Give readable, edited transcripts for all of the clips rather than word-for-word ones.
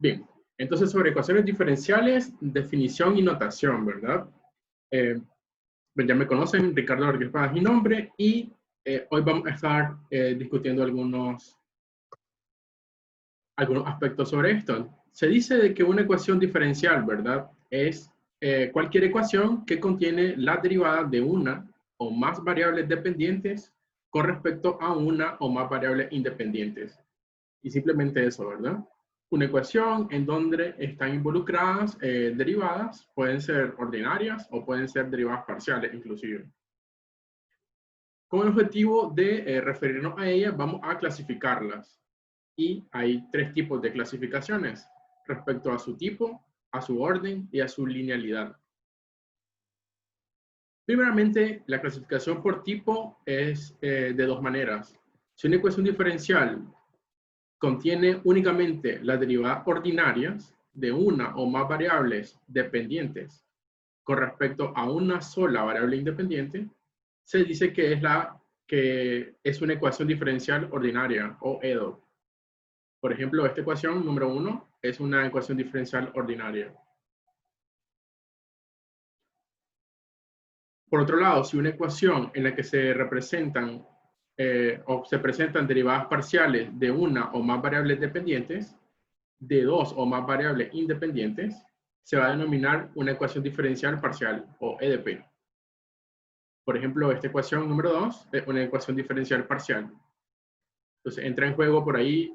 Bien, entonces sobre ecuaciones diferenciales, definición y notación, ¿verdad? Pues ya me conocen, Ricardo Rodríguez Paz es mi nombre, y hoy vamos a estar discutiendo algunos aspectos sobre esto. Se dice de que una ecuación diferencial, ¿verdad? Es cualquier ecuación que contiene la derivada de una o más variables dependientes con respecto a una o más variables independientes. Y simplemente eso, ¿verdad? Una ecuación en donde están involucradas derivadas, pueden ser ordinarias o pueden ser derivadas parciales inclusive. Con el objetivo de referirnos a ellas, vamos a clasificarlas. Y hay tres tipos de clasificaciones respecto a su tipo, a su orden y a su linealidad. Primeramente, la clasificación por tipo es de dos maneras. Si una ecuación diferencial contiene únicamente las derivadas ordinarias de una o más variables dependientes con respecto a una sola variable independiente, se dice que es una ecuación diferencial ordinaria o EDO. Por ejemplo, esta ecuación número 1 es una ecuación diferencial ordinaria. Por otro lado, si una ecuación en la que se representan o se presentan derivadas parciales de una o más variables dependientes, de dos o más variables independientes, se va a denominar una ecuación diferencial parcial o EDP. Por ejemplo, esta ecuación número 2 es una ecuación diferencial parcial. Entonces entra en juego por ahí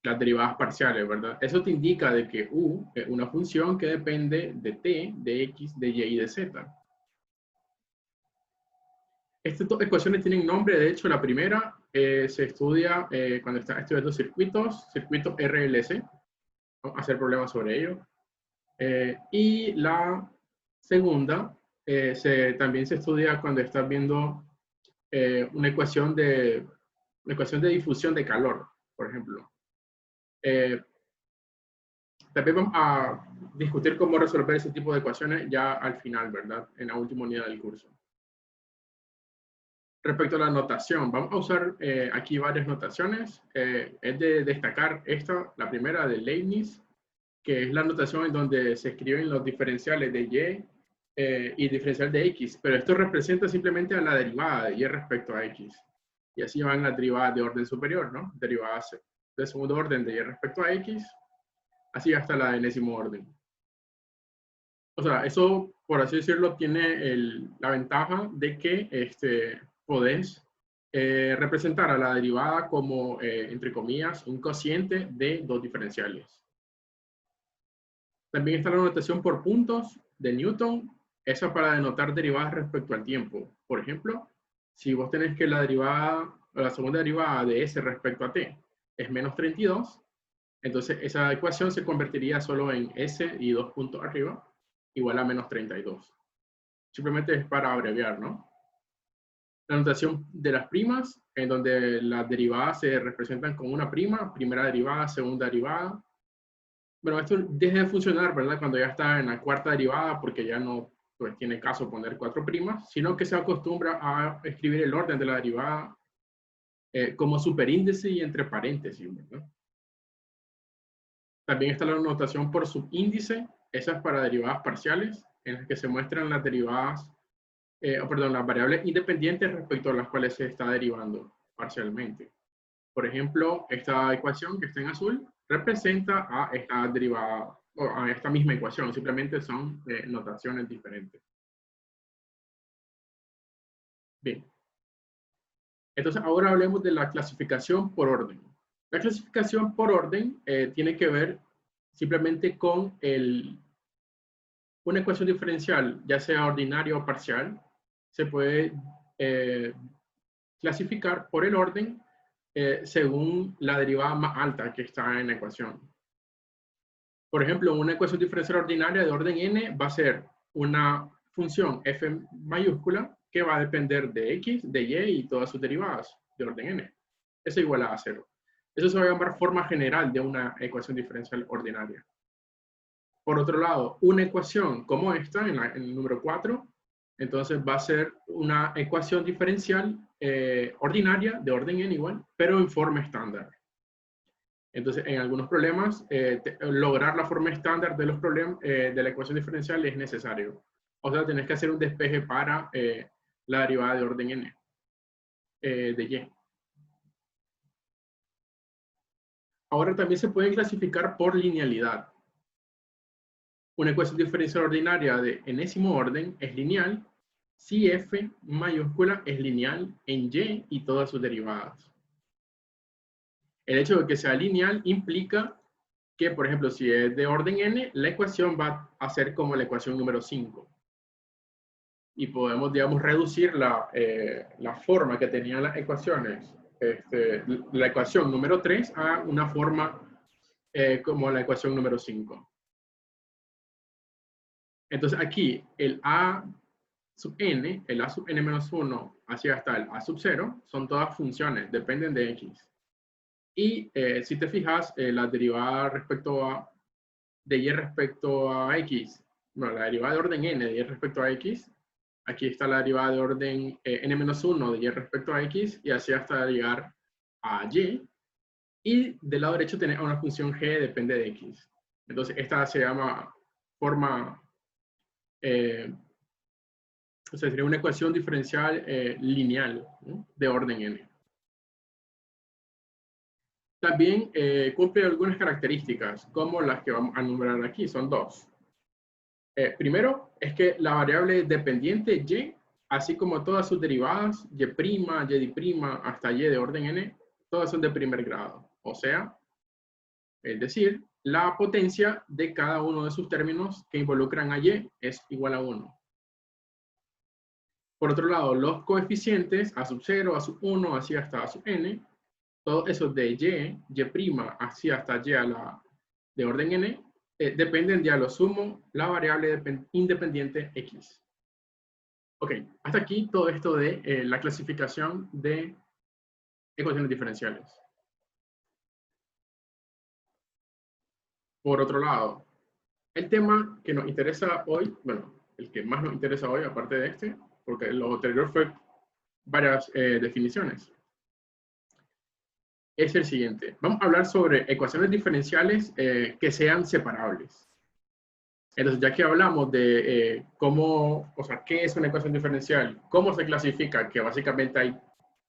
las derivadas parciales, ¿verdad? Eso te indica de que U es una función que depende de t, de x, de y y de z. Estas dos ecuaciones tienen nombre, de hecho, la primera se estudia cuando está estudiando circuitos RLC. Vamos a hacer problemas sobre ello. Y la segunda también se estudia cuando estás viendo una ecuación de difusión de calor, por ejemplo. También vamos a discutir cómo resolver ese tipo de ecuaciones ya al final, ¿verdad? En la última unidad del curso. Respecto a la notación, vamos a usar aquí varias notaciones. Es de destacar esta, la primera de Leibniz, que es la notación en donde se escriben los diferenciales de y diferencial de x, pero esto representa simplemente a la derivada de y respecto a x. Y así van las derivadas de orden superior, ¿no? Derivadas de segundo orden de y respecto a x, así hasta la de enésimo orden. O sea, eso, por así decirlo, tiene la ventaja de que podés representar a la derivada como, entre comillas, un cociente de dos diferenciales. También está la notación por puntos de Newton, esa para denotar derivadas respecto al tiempo. Por ejemplo, si vos tenés que la segunda derivada de s respecto a t es menos 32, entonces esa ecuación se convertiría solo en s y dos puntos arriba, igual a menos 32. Simplemente es para abreviar, ¿no? La notación de las primas, en donde las derivadas se representan con una prima, primera derivada, segunda derivada. Bueno, esto deja de funcionar, ¿verdad? Cuando ya está en la cuarta derivada, porque ya no pues, tiene caso poner cuatro primas, sino que se acostumbra a escribir el orden de la derivada como superíndice y entre paréntesis, ¿verdad? También está la notación por subíndice, esa es para derivadas parciales, en las que se muestran las derivadas, las variables independientes respecto a las cuales se está derivando parcialmente. Por ejemplo, esta ecuación que está en azul representa a esta derivada, o a esta misma ecuación, simplemente son notaciones diferentes. Bien, entonces ahora hablemos de la clasificación por orden. La clasificación por orden tiene que ver simplemente con una ecuación diferencial, ya sea ordinaria o parcial, se puede clasificar por el orden según la derivada más alta que está en la ecuación. Por ejemplo, una ecuación diferencial ordinaria de orden n va a ser una función f mayúscula que va a depender de x, de y y todas sus derivadas de orden n. Eso igual a 0. Eso se va a llamar forma general de una ecuación diferencial ordinaria. Por otro lado, una ecuación como esta, en el número 4, entonces va a ser una ecuación diferencial ordinaria de orden n igual, pero en forma estándar. Entonces, en algunos problemas, lograr la forma estándar de los problemas de la ecuación diferencial es necesario. O sea, tenés que hacer un despeje para la derivada de orden n, de y. Ahora también se pueden clasificar por linealidad. Una ecuación diferencial ordinaria de enésimo orden es lineal si f mayúscula es lineal en y y todas sus derivadas. El hecho de que sea lineal implica que, por ejemplo, si es de orden n, la ecuación va a ser como la ecuación número 5. Y podemos, digamos, reducir la forma que tenían las ecuaciones, la ecuación número 3 a una forma como la ecuación número 5. Entonces aquí el a sub n, el a sub n menos 1 hacia hasta el a sub 0, son todas funciones, dependen de x. Y si te fijas, la derivada de y respecto a x, bueno, la derivada de orden n de y respecto a x, aquí está la derivada de orden n-1 de y respecto a x, y así hasta llegar a y. Y del lado derecho tenés una función g depende de x. Entonces esta se llama forma, o sea, sería una ecuación diferencial lineal, ¿no?, de orden n. También cumple algunas características, como las que vamos a enumerar aquí, son dos. Primero, es que la variable dependiente y, así como todas sus derivadas, y', y', hasta y de orden n, todas son de primer grado. O sea, es decir, la potencia de cada uno de sus términos que involucran a y es igual a 1. Por otro lado, los coeficientes a sub 0, a sub 1, así hasta a sub n, todos esos de y', así hasta y a la de orden n, dependen de a lo sumo la variable independiente x. Ok, hasta aquí todo esto de la clasificación de ecuaciones diferenciales. Por otro lado, el tema que nos interesa hoy, bueno, el que más nos interesa hoy, aparte de este, porque lo anterior fue varias definiciones, es el siguiente. Vamos a hablar sobre ecuaciones diferenciales que sean separables. Entonces, ya que hablamos de cómo, o sea, qué es una ecuación diferencial, cómo se clasifica, que básicamente hay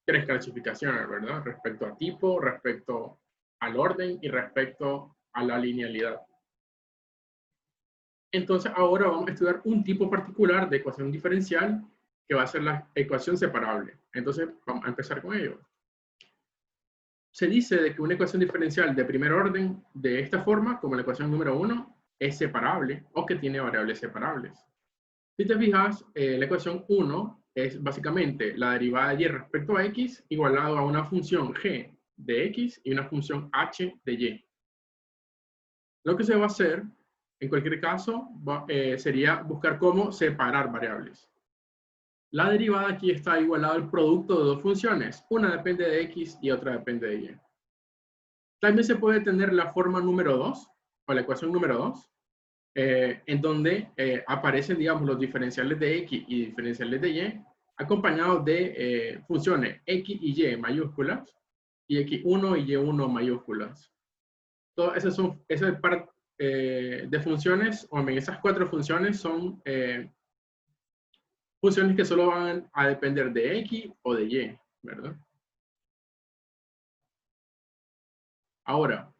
tres clasificaciones, ¿verdad? Respecto a tipo, respecto al orden y respecto a la linealidad. Entonces, ahora vamos a estudiar un tipo particular de ecuación diferencial que va a ser la ecuación separable. Entonces, vamos a empezar con ello. Se dice de que una ecuación diferencial de primer orden de esta forma, como la ecuación número 1, es separable o que tiene variables separables. Si te fijas, la ecuación 1 es básicamente la derivada de y respecto a x igualado a una función g de x y una función h de y. Lo que se va a hacer, en cualquier caso, sería buscar cómo separar variables. La derivada aquí está igualada al producto de dos funciones. Una depende de x y otra depende de y. También se puede tener la forma número 2, o la ecuación número 2, en donde aparecen, digamos, los diferenciales de x y diferenciales de y, acompañados de funciones x y y mayúsculas, y x1 y y1 mayúsculas. Todas esas son, esa parte de funciones, o bien, esas cuatro funciones son funciones que solo van a depender de x o de y, ¿verdad? Ahora,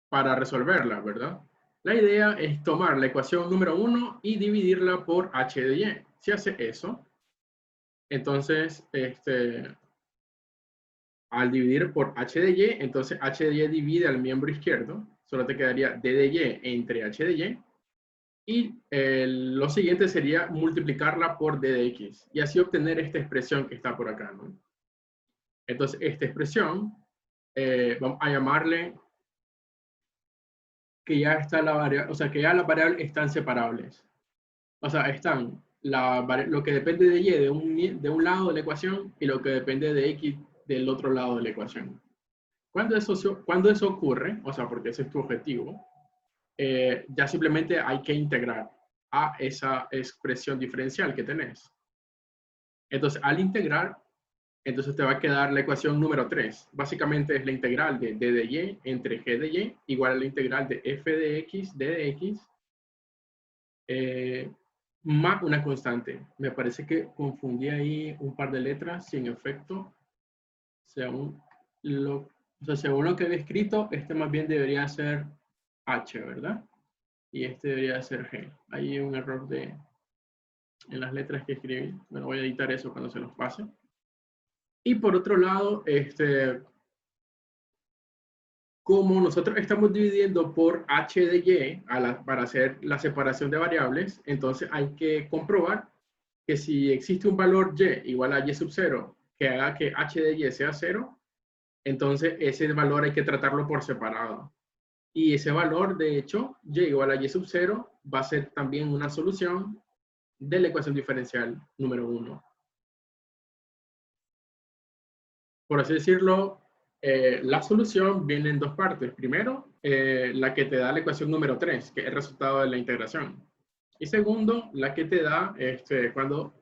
para resolverla, ¿verdad? La idea es tomar la ecuación número 1 y dividirla por h de y. Si hace eso, entonces, al dividir por h de y, entonces h de y divide al miembro izquierdo, solo te quedaría d de y entre h de y, y lo siguiente sería multiplicarla por d de x, y así obtener esta expresión que está por acá, ¿no? Entonces, esta expresión, vamos a llamarle que ya está la variable, o sea, que ya las variables están separables. O sea, están lo que depende de y de un lado de la ecuación y lo que depende de x del otro lado de la ecuación. Cuando eso ocurre, o sea, porque ese es tu objetivo, ya simplemente hay que integrar a esa expresión diferencial que tenés. Entonces, al integrar, Entonces te va a quedar la ecuación número 3. Básicamente es la integral de d de y entre g de y igual a la integral de f de x, d de x, más una constante. Me parece que confundí ahí un par de letras sin efecto. Según lo que había escrito, este más bien debería ser h, ¿verdad? Y este debería ser g. Hay un error en las letras que escribí. Bueno, voy a editar eso cuando se los pase. Y por otro lado, como nosotros estamos dividiendo por h de y para hacer la separación de variables, entonces hay que comprobar que si existe un valor y igual a y sub 0 que haga que h de y sea 0, entonces ese valor hay que tratarlo por separado. Y ese valor, de hecho, y igual a y sub 0 va a ser también una solución de la ecuación diferencial número 1. Por así decirlo, la solución viene en dos partes. Primero, la que te da la ecuación número 3, que es el resultado de la integración. Y segundo, la que te da cuando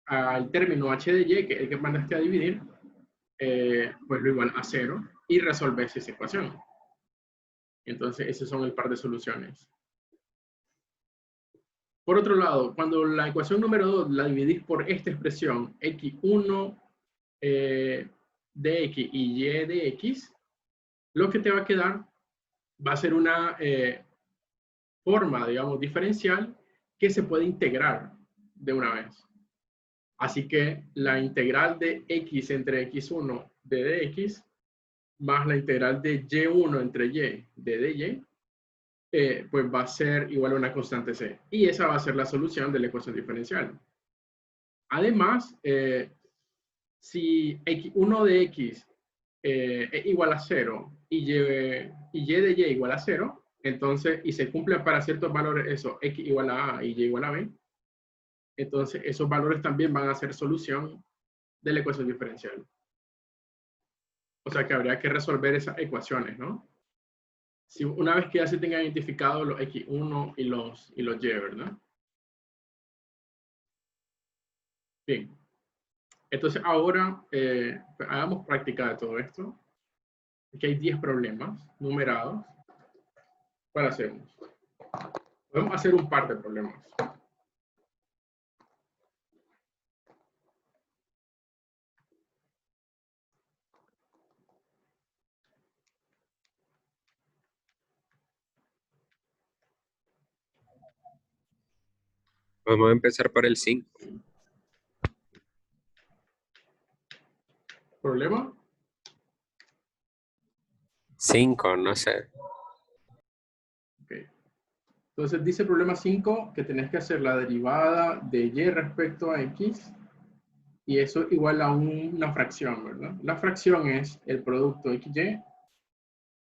al término h de y, que es el que mandaste a dividir, pues lo igual a 0 y resolves esa ecuación. Entonces, esos son el par de soluciones. Por otro lado, cuando la ecuación número 2 la dividís por esta expresión, x1 de x y y de x, lo que te va a quedar va a ser una forma, digamos, diferencial que se puede integrar de una vez. Así que la integral de x entre x1 de dx más la integral de y1 entre y de dy, pues va a ser igual a una constante c. Y esa va a ser la solución de la ecuación diferencial. Además, si x1 de x es igual a 0 y y de y igual a 0, entonces, y se cumplen para ciertos valores eso, x igual a a y y igual a b, entonces esos valores también van a ser solución de la ecuación diferencial. O sea que habría que resolver esas ecuaciones, ¿no? Si una vez que ya se tengan identificado los x1 y los y, ¿verdad? Bien. Entonces ahora hagamos práctica de todo esto. Aquí hay 10 problemas numerados para hacernos. Podemos hacer un par de problemas. Vamos a empezar por el 5. ¿Problema? 5, no sé. Okay. Entonces dice problema 5 que tenés que hacer la derivada de y respecto a x y eso igual a una fracción, ¿verdad? La fracción es el producto xy,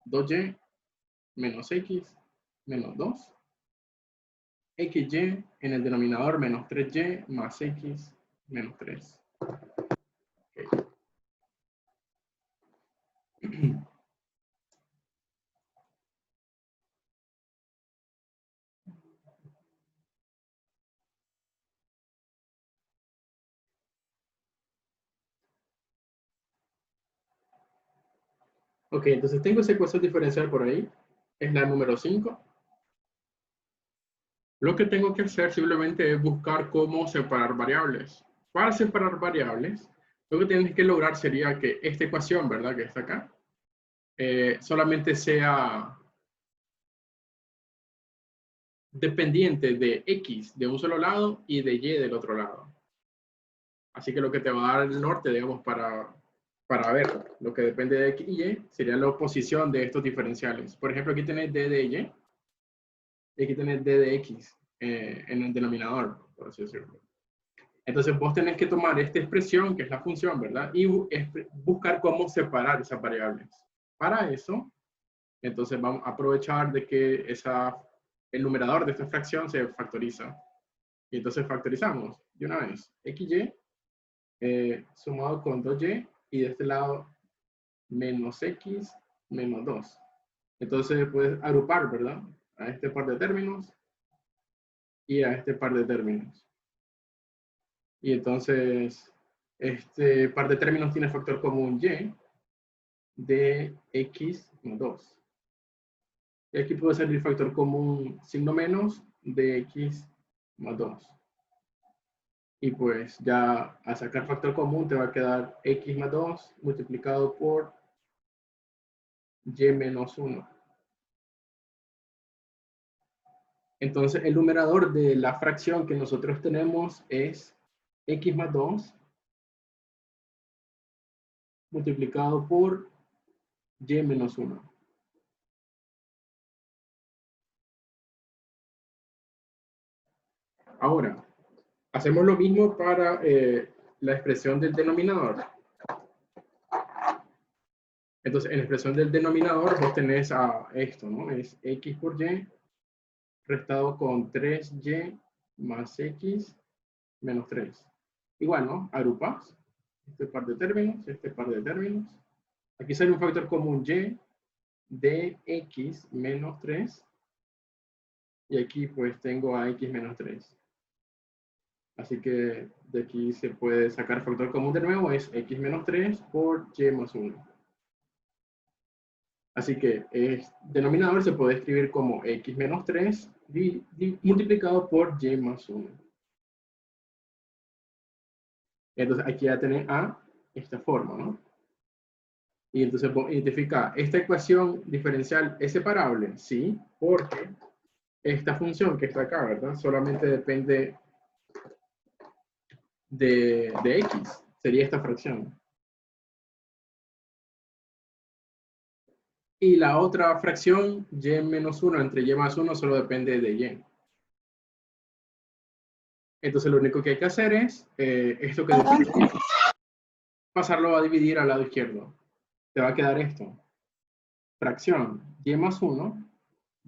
2y menos x menos 2, xy en el denominador menos 3y más x menos 3. Okay. Ok, entonces tengo esa ecuación diferencial por ahí. Es la número 5. Lo que tengo que hacer simplemente es buscar cómo separar variables. Para separar variables, lo que tienes que lograr sería que esta ecuación, ¿verdad? Que está acá, solamente sea dependiente de x de un solo lado y de y del otro lado. Así que lo que te va a dar el norte, digamos, para ver lo que depende de x y y, sería la oposición de estos diferenciales. Por ejemplo, aquí tenés d de y, y aquí tenés d de x en el denominador, por así decirlo. Entonces vos tenés que tomar esta expresión, que es la función, ¿verdad? Y buscar cómo separar esas variables. Para eso, entonces vamos a aprovechar de que el numerador de esta fracción se factoriza. Y entonces factorizamos de una vez xy sumado con 2y y de este lado menos x menos 2. Entonces puedes agrupar, ¿verdad? A este par de términos y a este par de términos. Y entonces Este par de términos tiene factor común y de x más 2. Y aquí puede salir factor común signo menos de x más 2. Y pues ya al sacar factor común te va a quedar x más 2 multiplicado por y menos 1. Entonces el numerador de la fracción que nosotros tenemos es x más 2 multiplicado por y menos 1. Ahora, hacemos lo mismo para la expresión del denominador. Entonces, en la expresión del denominador vos tenés a esto, ¿no? Es x por y restado con 3y más x menos 3. Igual, ¿no? Agrupas este par de términos, este par de términos. Aquí sale un factor común y de x menos 3. Y aquí pues tengo a x menos 3. Así que de aquí se puede sacar factor común de nuevo, es x menos 3 por y más 1. Así que el denominador se puede escribir como x menos 3 multiplicado por y más 1. Entonces aquí ya tenés a esta forma, ¿no? Y entonces identificar, ¿esta ecuación diferencial es separable? Sí, porque esta función que está acá, ¿verdad? Solamente depende de x, sería esta fracción. Y la otra fracción, y menos 1 entre y más 1, solo depende de y. Entonces lo único que hay que hacer es, esto que define, pasarlo a dividir al lado izquierdo. Te va a quedar esto. Fracción y más 1,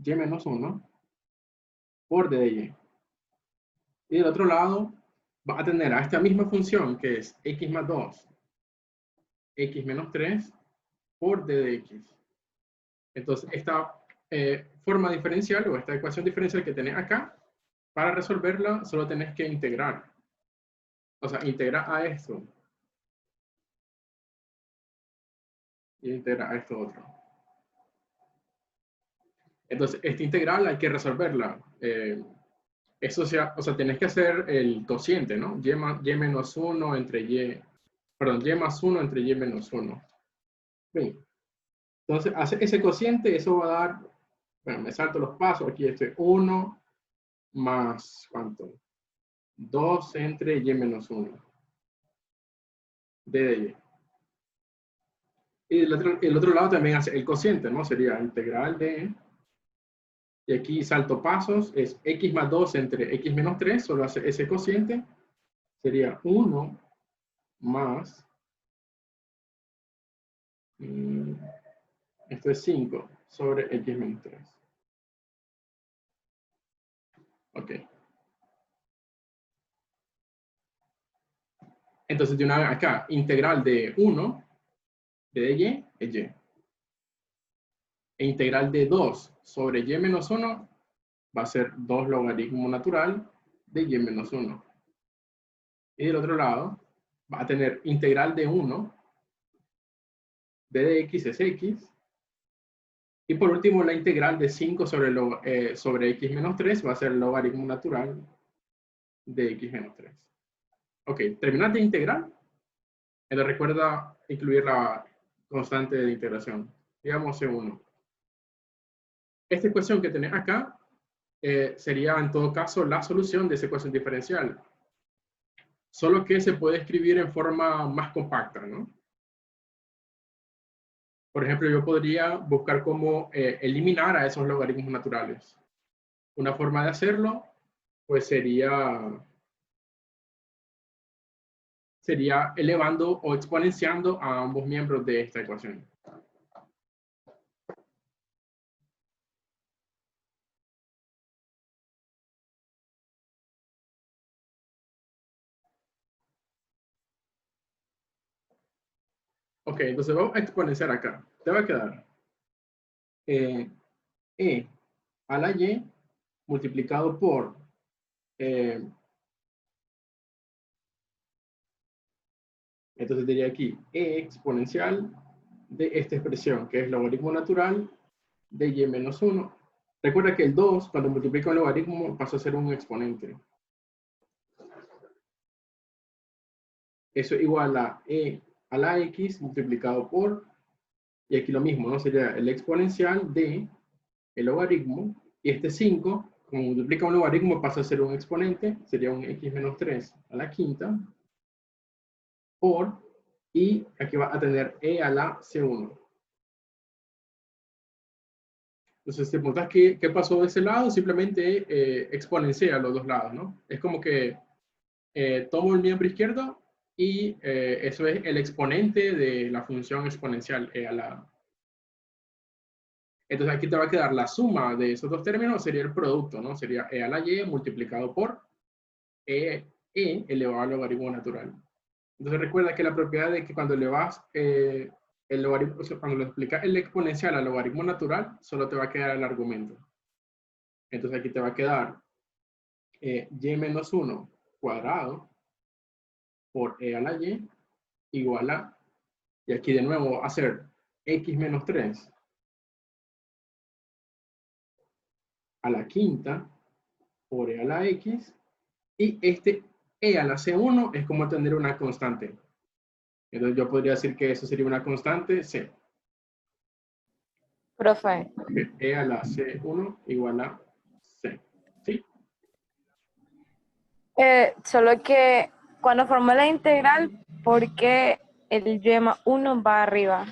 y menos 1, por d de y. Y del otro lado, va a tener a esta misma función, que es x más 2, x menos 3, por d de x. Entonces, esta forma diferencial o esta ecuación diferencial que tenés acá, para resolverla solo tenés que integrar. O sea, integra a esto. Y integra a esto otro. Entonces, esta integral hay que resolverla. Eso sea, o sea, tenés que hacer el cociente, ¿no? Y menos 1 entre y, perdón, y más 1 entre y menos 1. Bien. Entonces, hace ese cociente, eso va a dar, bueno, me salto los pasos, aquí estoy 1 más, ¿cuánto? 2 entre y menos 1. D de y. Y el otro lado también hace el cociente, ¿no? Sería integral de, y aquí salto pasos, es x más 2 entre x menos 3, solo hace ese cociente, sería 1 más, esto es 5 sobre x menos 3. Ok. Entonces, de una vez acá, integral de 1 de y es y. E integral de 2 sobre y menos 1 va a ser 2 logaritmo natural de y menos 1. Y del otro lado, va a tener integral de 1, d de x es x. Y por último, la integral de 5 sobre x menos 3 va a ser el logaritmo natural de x menos 3. Ok, terminaste de integrar. Entonces recuerda incluir la constante de integración. Digamos C1. Esta ecuación que tenés acá sería en todo caso la solución de esa ecuación diferencial. Solo que se puede escribir en forma más compacta, ¿no? Por ejemplo, yo podría buscar cómo eliminar a esos logaritmos naturales. Una forma de hacerlo, pues sería elevando o exponenciando a ambos miembros de esta ecuación. Ok, entonces vamos a exponenciar acá. Te va a quedar e a la y multiplicado por Entonces diría aquí e exponencial de esta expresión, que es logaritmo natural de y menos 1. Recuerda que el 2, cuando multiplica un logaritmo, pasa a ser un exponente. Eso es igual a e a la x multiplicado por, y aquí lo mismo, ¿no? Sería el exponencial de el logaritmo, y este 5, como multiplica un logaritmo, pasa a ser un exponente, sería un x menos 3 a la quinta, por, y aquí va a tener e a la c1. Entonces, te preguntas qué pasó de ese lado, simplemente exponencia a los dos lados, ¿no? Es como que tomo el miembro izquierdo y eso es el exponente de la función exponencial e a la. Entonces aquí te va a quedar la suma de esos dos términos, sería el producto, ¿no? Sería e a la y multiplicado por e elevado al logaritmo natural. Entonces recuerda que la propiedad de que cuando elevas el logaritmo, o sea, cuando lo explicas el exponencial al logaritmo natural, solo te va a quedar el argumento. Entonces aquí te va a quedar y menos 1 cuadrado por e a la y igual a, y aquí de nuevo hacer x menos 3 a la quinta por e a la x, y este e a la c1 es como tener una constante. Entonces yo podría decir que eso sería una constante c. Profe, E a la c1 igual a c. ¿Sí? solo que cuando formé la integral, ¿por qué el y más 1 va arriba?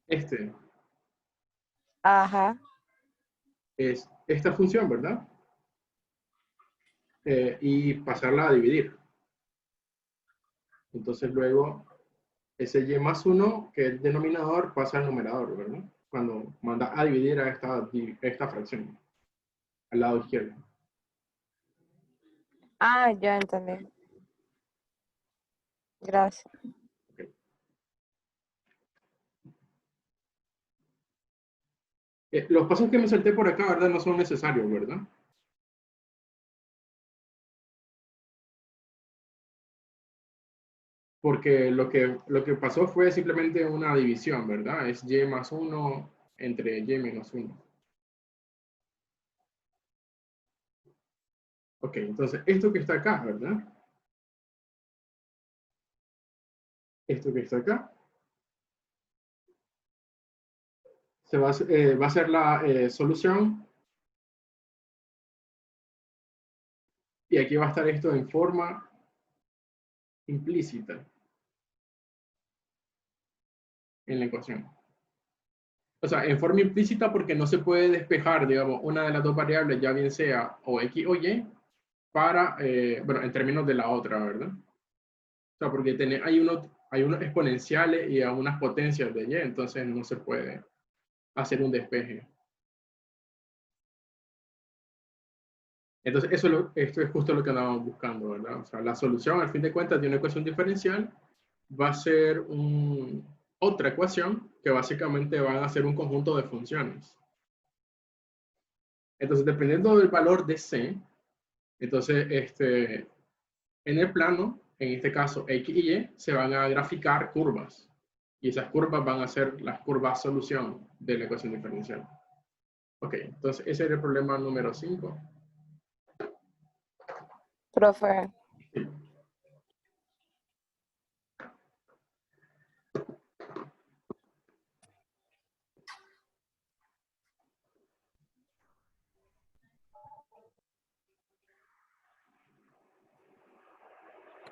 Este Ajá. es esta función, ¿verdad? Y pasarla a dividir. Entonces luego ese y más 1, que es el denominador, pasa al numerador, ¿verdad? Cuando manda a dividir a esta fracción, al lado izquierdo. Ah, ya entendí. Gracias. Okay. Los pasos que me salté por acá, ¿verdad? No son necesarios, ¿verdad? Porque lo que pasó fue simplemente una división, ¿verdad? Es y más 1 entre y menos 1. Ok, entonces esto que está acá, ¿verdad? Esto que está acá va a ser la solución. Y aquí va a estar esto en forma implícita en la ecuación. O sea, en forma implícita porque no se puede despejar, digamos, una de las dos variables, ya bien sea o x o y, para, bueno, en términos de la otra, ¿verdad? O sea, porque hay unos exponenciales y unas potencias de y, entonces no se puede hacer un despeje. Entonces, esto es justo lo que andábamos buscando, ¿verdad? O sea, la solución, al fin de cuentas, de una ecuación diferencial va a ser otra ecuación que básicamente van a ser un conjunto de funciones. Entonces, dependiendo del valor de C, entonces, en el plano, en este caso X y Y, se van a graficar curvas. Y esas curvas van a ser las curvas solución de la ecuación diferencial. Ok, entonces ese era el problema número 5. Profe,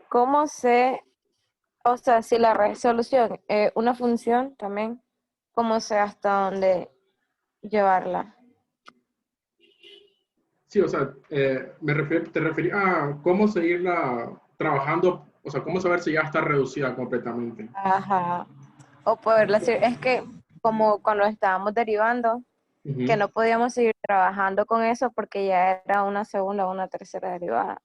¿cómo sé, o sea, si la resolución es una función también, cómo sé hasta dónde llevarla? Sí, o sea, te referí a cómo seguirla trabajando, o sea, cómo saber si ya está reducida completamente. Ajá. O poderla hacer, es que como cuando estábamos derivando, que Ujú. no podíamos seguir trabajando con eso porque ya era una segunda o una tercera derivada.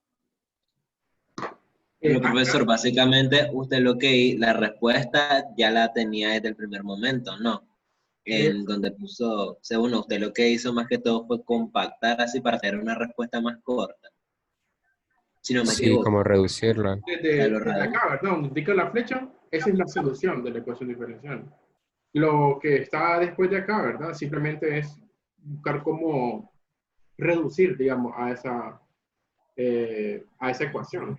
Pero Acá, profesor, básicamente usted la respuesta ya la tenía desde el primer momento, ¿no? de, En donde puso, según usted lo que hizo más que todo fue compactar así para tener una respuesta más corta. Si no me Sí, equivoco. como reducirla. Desde acá, ¿verdad? Donde indica la flecha, esa es la solución de la ecuación diferencial. Lo que está después de acá, ¿verdad? Simplemente es buscar cómo reducir, digamos, a esa ecuación.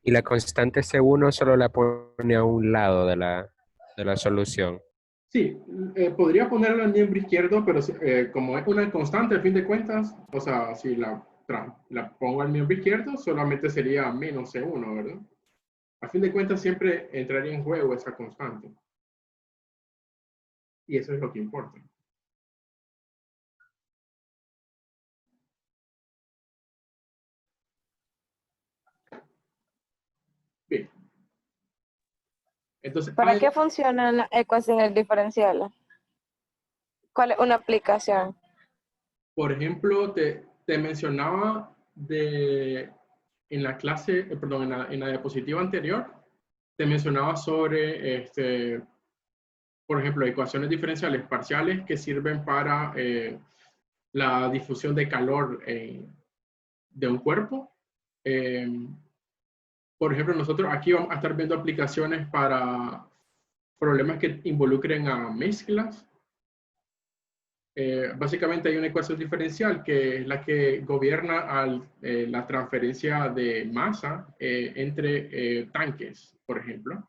Y la constante C1 solo la pone a un lado de la solución. Sí, podría ponerlo en miembro izquierdo, pero como es una constante al fin de cuentas, o sea, si la pongo al miembro izquierdo, solamente sería menos C1, ¿verdad? A fin de cuentas siempre entraría en juego esa constante. Y eso es lo que importa. Bien. Entonces, ¿Para qué funcionan las ecuaciones diferenciales? ¿Cuál es una aplicación? por ejemplo, te mencionaba en la clase, perdón, en la diapositiva anterior, te mencionaba sobre, por ejemplo, ecuaciones diferenciales parciales que sirven para la difusión de calor de un cuerpo. Por ejemplo, nosotros aquí vamos a estar viendo aplicaciones para problemas que involucren a mezclas. Básicamente hay una ecuación diferencial que es la que gobierna la transferencia de masa entre tanques, por ejemplo.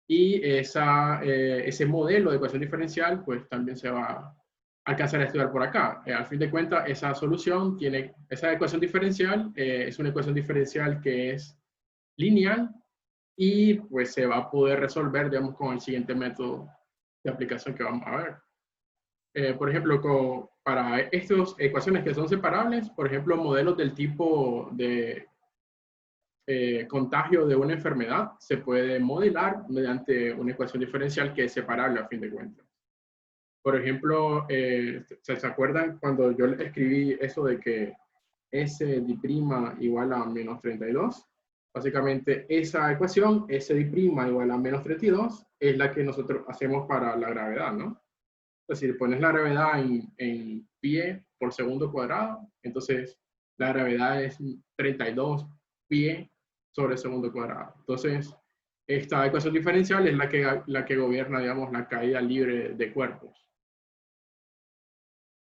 Y ese modelo de ecuación diferencial, pues también se va a alcanzar a estudiar por acá. Al fin de cuentas, esa ecuación diferencial es una ecuación diferencial que es lineal y pues se va a poder resolver, digamos, con el siguiente método de aplicación que vamos a ver. Por ejemplo, para estas ecuaciones que son separables, por ejemplo, modelos del tipo de contagio de una enfermedad se puede modelar mediante una ecuación diferencial que es separable a fin de cuentas. Por ejemplo, ¿se acuerdan cuando yo escribí eso de que S d'I' igual a menos 32? Básicamente esa ecuación, S d'I' igual a menos 32, es la que nosotros hacemos para la gravedad, ¿no? Es decir, pones la gravedad en pie por segundo cuadrado, entonces la gravedad es 32 pie sobre segundo cuadrado. Entonces, esta ecuación diferencial es la que gobierna, digamos, la caída libre de cuerpos.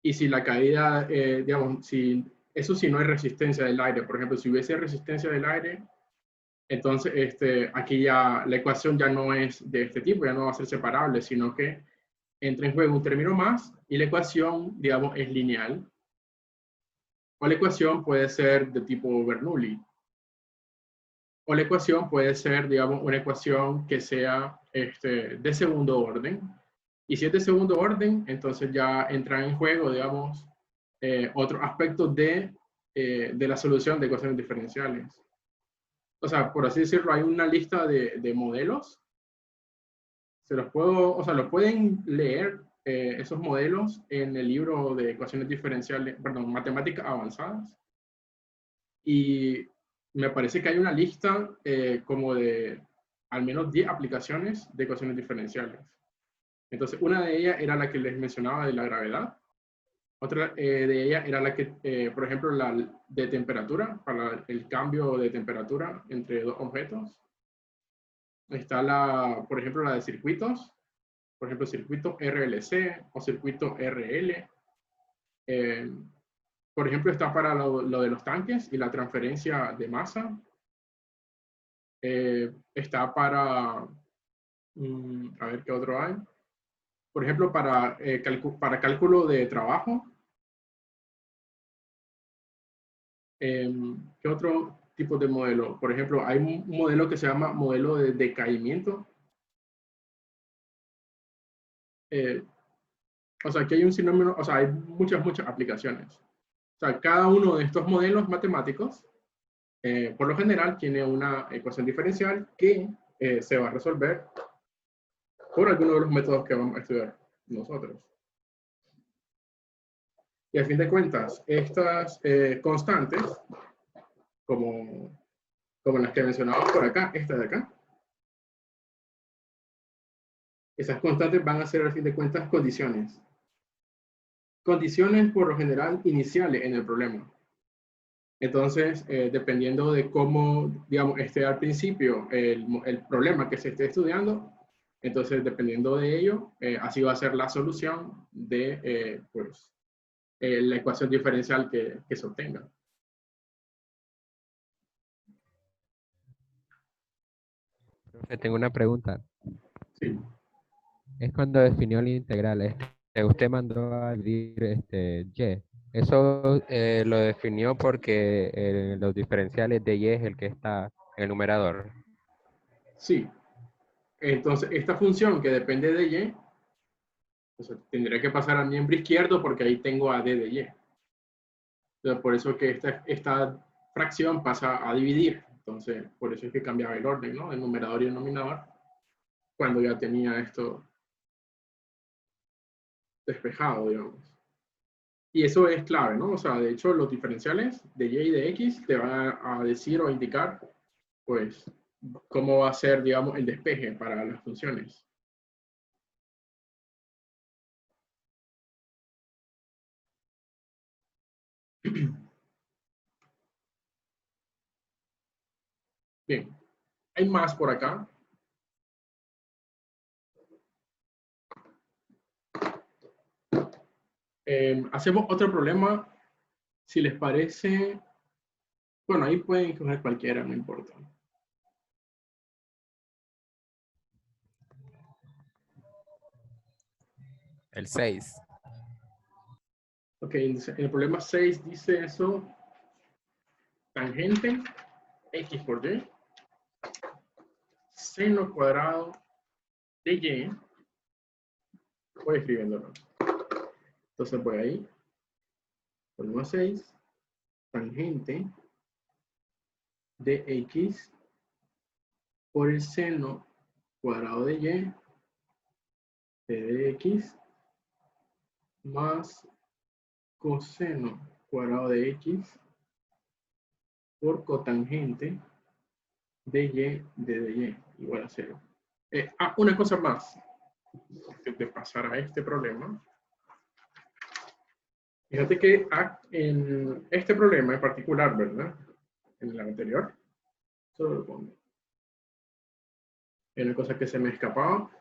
Y si la caída, digamos, eso sí no hay resistencia del aire. Por ejemplo, si hubiese resistencia del aire, entonces aquí ya la ecuación ya no es de este tipo, ya no va a ser separable, sino que entra en juego un término más y la ecuación, digamos, es lineal. O la ecuación puede ser de tipo Bernoulli. O la ecuación puede ser, digamos, una ecuación que sea de segundo orden. Y si es de segundo orden, entonces ya entran en juego, digamos, otros aspectos de la solución de ecuaciones diferenciales. O sea, por así decirlo, hay una lista de modelos. Los pueden leer esos modelos en el libro de ecuaciones diferenciales, perdón, matemáticas avanzadas. Y me parece que hay una lista como de al menos 10 aplicaciones de ecuaciones diferenciales. Entonces, una de ellas era la que les mencionaba de la gravedad. Otra de ellas era la que, por ejemplo, la de temperatura, para el cambio de temperatura entre dos objetos. Está por ejemplo, la de circuitos. Por ejemplo, circuito RLC o circuito RL. Por ejemplo, está para lo de los tanques y la transferencia de masa. Está para, a ver qué otro hay. Por ejemplo, para cálculo de trabajo. ¿Qué otro tipo de modelo? Por ejemplo, hay un modelo que se llama modelo de decaimiento. O sea, aquí hay un sinnúmero, o sea, hay muchas aplicaciones. O sea, cada uno de estos modelos matemáticos, por lo general, tiene una ecuación diferencial que se va a resolver por alguno de los métodos que vamos a estudiar nosotros. Y a fin de cuentas, estas constantes, como las que mencionaba por acá, esta de acá, esas constantes van a ser, a fin de cuentas, condiciones. Condiciones, por lo general, iniciales en el problema. Entonces, dependiendo de cómo, digamos, esté al principio el problema que se esté estudiando, entonces, dependiendo de ello, así va a ser la solución de pues, la ecuación diferencial que se obtenga. Profe, tengo una pregunta. Sí. Es cuando definió el integral. Usted mandó a dividir y. Eso lo definió porque los diferenciales de y es el que está en el numerador. Sí. Entonces, esta función que depende de y, pues, tendría que pasar al miembro izquierdo porque ahí tengo a d de y. Entonces, por eso que esta fracción pasa a dividir. Entonces, por eso es que cambiaba el orden, ¿no? El numerador y el denominador, cuando ya tenía esto despejado, digamos. Y eso es clave, ¿no? O sea, de hecho, los diferenciales de y y de x te van a decir o indicar, pues, cómo va a ser, digamos, el despeje para las funciones. Bien, hay más por acá. Hacemos otro problema, si les parece. Bueno, ahí pueden coger cualquiera, no importa. El 6. Ok, en el problema 6 dice eso, tangente x por y, seno cuadrado de y, voy escribiéndolo. Entonces voy ahí, problema 6, tangente de x por el seno cuadrado de y de x más coseno cuadrado de x por cotangente de y de y igual a 0. Una cosa más, antes de pasar a este problema. Fíjate que en este problema en particular, ¿verdad? En el anterior, solo lo pongo. Hay una cosa que se me escapaba.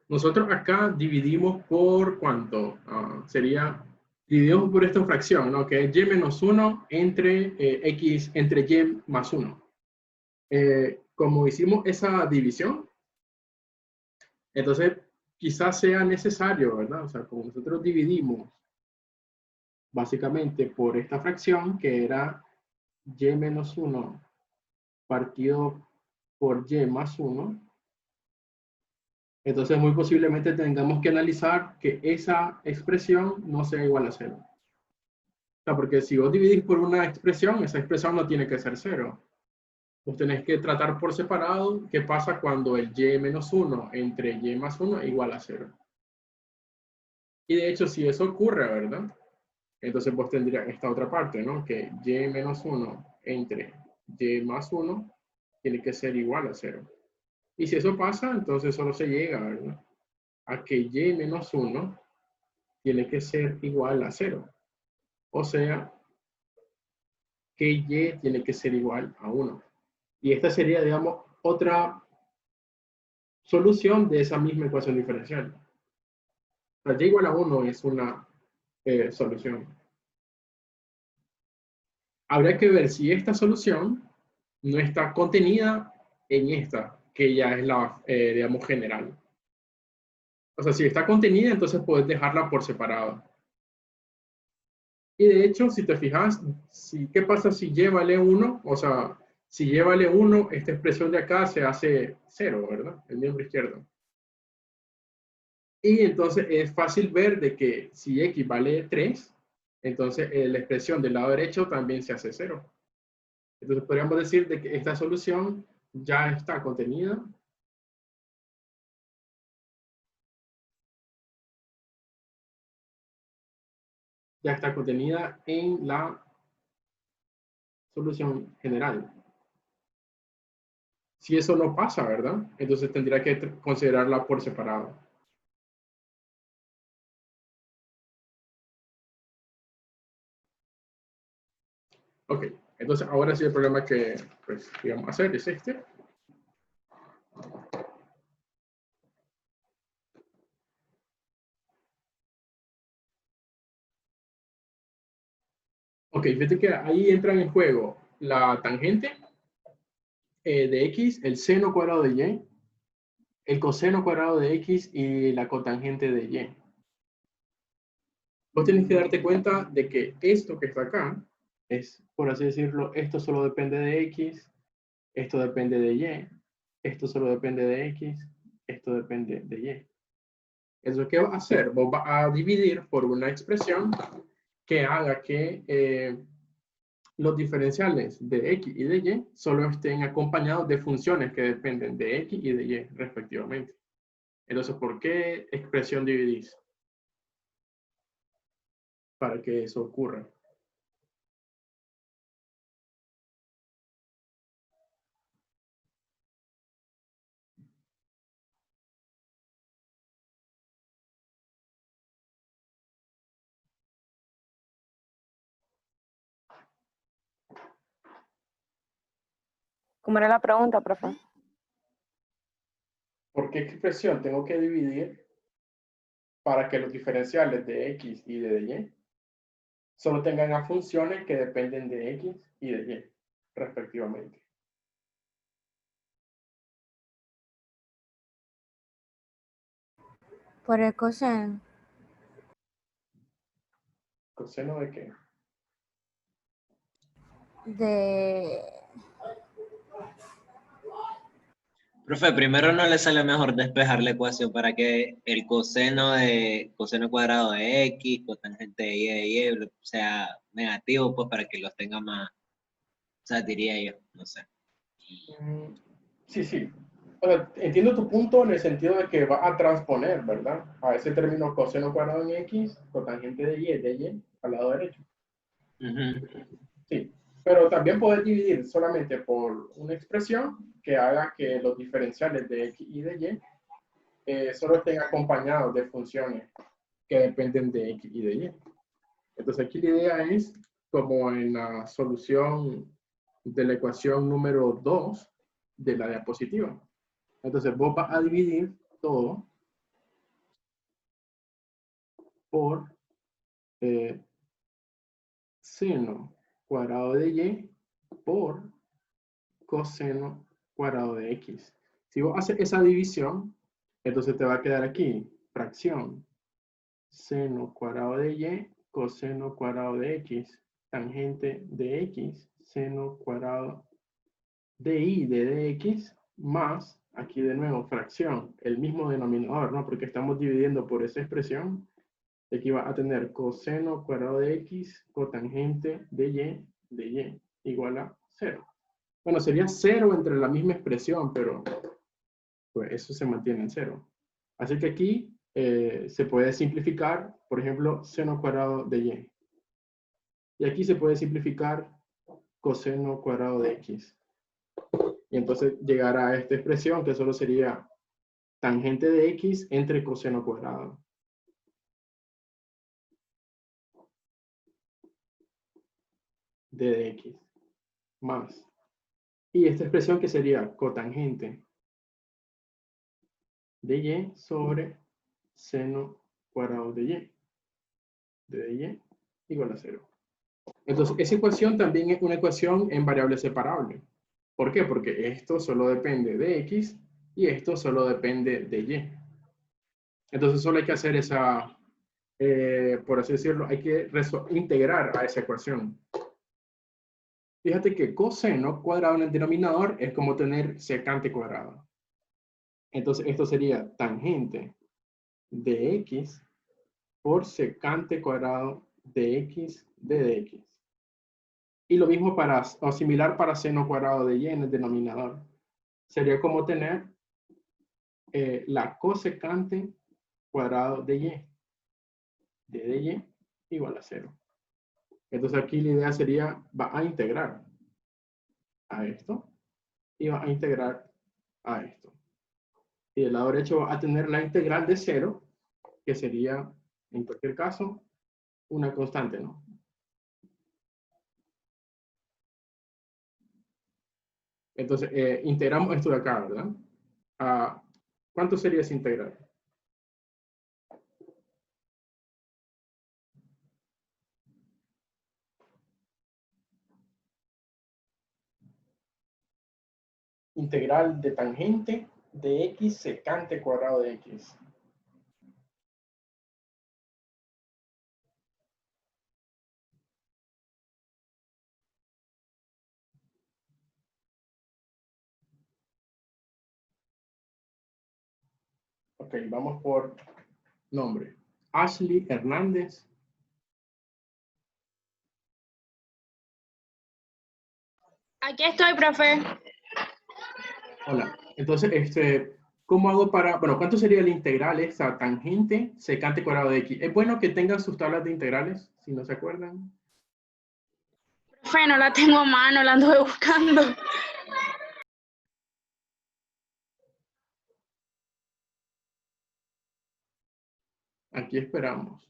Nosotros acá dividimos por ¿cuánto? Dividimos por esta fracción, ¿no? Que es y menos 1 entre x entre y más 1. Como hicimos esa división, entonces quizás sea necesario, ¿verdad? O sea, como nosotros dividimos básicamente por esta fracción, que era y menos 1 partido por y más 1, entonces muy posiblemente tengamos que analizar que esa expresión no sea igual a 0. O sea, porque si vos dividís por una expresión, esa expresión no tiene que ser 0. Vos tenés que tratar por separado qué pasa cuando el y menos 1 entre y más 1 es igual a 0. Y de hecho, si eso ocurre, ¿verdad? Entonces vos tendrías esta otra parte, ¿no? Que y menos 1 entre y más 1 tiene que ser igual a 0. Y si eso pasa, entonces solo se llega, ¿verdad? A que y menos 1 tiene que ser igual a 0. O sea, que y tiene que ser igual a 1. Y esta sería, digamos, otra solución de esa misma ecuación diferencial. O sea, y igual a 1 es una solución. Habría que ver si esta solución no está contenida en esta, que ya es la, digamos, general. O sea, si está contenida, entonces puedes dejarla por separado. Y de hecho, si te fijas, ¿qué pasa si y vale 1? O sea, si y vale 1, esta expresión de acá se hace 0, ¿verdad? El miembro izquierdo. Y entonces es fácil ver de que si x vale 3, entonces la expresión del lado derecho también se hace 0. Entonces podríamos decir de que esta solución ya está contenida en la solución general. Si eso no pasa, ¿verdad? Entonces tendría que considerarla por separado. Ok, entonces ahora sí el problema que pues, íbamos a hacer es este. Ok, fíjate que ahí entran en juego la tangente de x, el seno cuadrado de y, el coseno cuadrado de x y la cotangente de y. Vos tienes que darte cuenta de que esto que está acá es, por así decirlo, esto solo depende de x, esto depende de y, esto solo depende de x, esto depende de y. Eso que vas a hacer, vos vas a dividir por una expresión que haga que los diferenciales de x y de y solo estén acompañados de funciones que dependen de x y de y respectivamente. Entonces, ¿por qué expresión dividís? Para que eso ocurra. ¿Cómo era la pregunta, profe? ¿Por qué expresión tengo que dividir para que los diferenciales de x y de y solo tengan a funciones que dependen de x y de y respectivamente? Por el coseno. ¿Coseno de qué? De... Profe, primero no le sale mejor despejar la ecuación para que el coseno cuadrado de x, cotangente de y sea negativo, pues para que los tenga más, o sea, diría yo, no sé. Sí, sí. O sea, entiendo tu punto en el sentido de que va a transponer, ¿verdad? A ese término coseno cuadrado en x, cotangente de y al lado derecho. Sí, pero también puedes dividir solamente por una expresión que haga que los diferenciales de x y de y solo estén acompañados de funciones que dependen de x y de y. Entonces aquí la idea es, como en la solución de la ecuación número 2 de la diapositiva. Entonces vos vas a dividir todo por seno cuadrado de y por coseno cuadrado de x. Si vos haces esa división, entonces te va a quedar aquí, fracción, seno cuadrado de y, coseno cuadrado de x, tangente de x, seno cuadrado de y de dx, más, aquí de nuevo, fracción, el mismo denominador, ¿no? Porque estamos dividiendo por esa expresión. Aquí va a tener coseno cuadrado de x, cotangente de y igual a 0. Bueno, sería 0 entre la misma expresión, pero pues eso se mantiene en 0. Así que aquí se puede simplificar, por ejemplo, seno cuadrado de y. Y aquí se puede simplificar coseno cuadrado de x. Y entonces llegar a esta expresión que solo sería tangente de x entre coseno cuadrado de dx más. Y esta expresión que sería cotangente de y sobre seno cuadrado de y. De y igual a 0. Entonces, esa ecuación también es una ecuación en variable separable. ¿Por qué? Porque esto solo depende de x y esto solo depende de y. Entonces, solo hay que hacer esa, por así decirlo, hay que integrar a esa ecuación. Fíjate que coseno cuadrado en el denominador es como tener secante cuadrado. Entonces, esto sería tangente de x por secante cuadrado de x de dx. Y lo mismo para, o similar para seno cuadrado de y en el denominador. Sería como tener la cosecante cuadrado de y. De y igual a 0. Entonces aquí la idea sería, va a integrar a esto y va a integrar a esto. Y del lado derecho va a tener la integral de 0, que sería, en cualquier caso, una constante, ¿no? Entonces, integramos esto de acá, ¿verdad? ¿Cuánto sería ese integral? Integral de tangente de x secante cuadrado de x. Ok, vamos por nombre. Ashley Hernández. Aquí estoy, profe. Hola. Entonces, ¿cómo hago para, bueno, cuánto sería el integral esta tangente secante cuadrado de x? Es bueno que tengan sus tablas de integrales, si no se acuerdan. Profe, no la tengo a mano, la ando buscando. Aquí esperamos.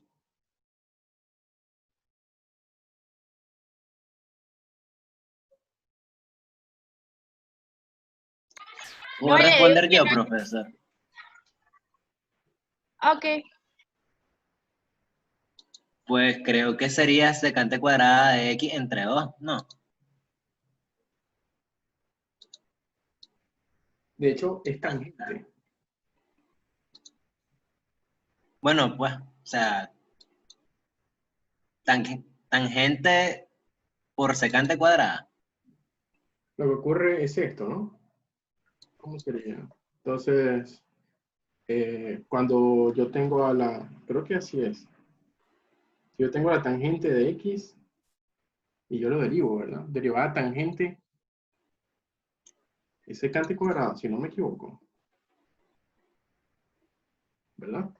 ¿Puedo Oye, responder yo, profesor? Ok. Pues creo que sería secante cuadrada de x entre 2, ¿no? De hecho, es tangente. Bueno, pues, o sea, tangente por secante cuadrada. Lo que ocurre es esto, ¿no? ¿Cómo sería? Entonces, cuando yo tengo creo que así es. Si yo tengo la tangente de x y yo lo derivo, ¿verdad? Derivada tangente es secante cuadrado, si no me equivoco. ¿Verdad?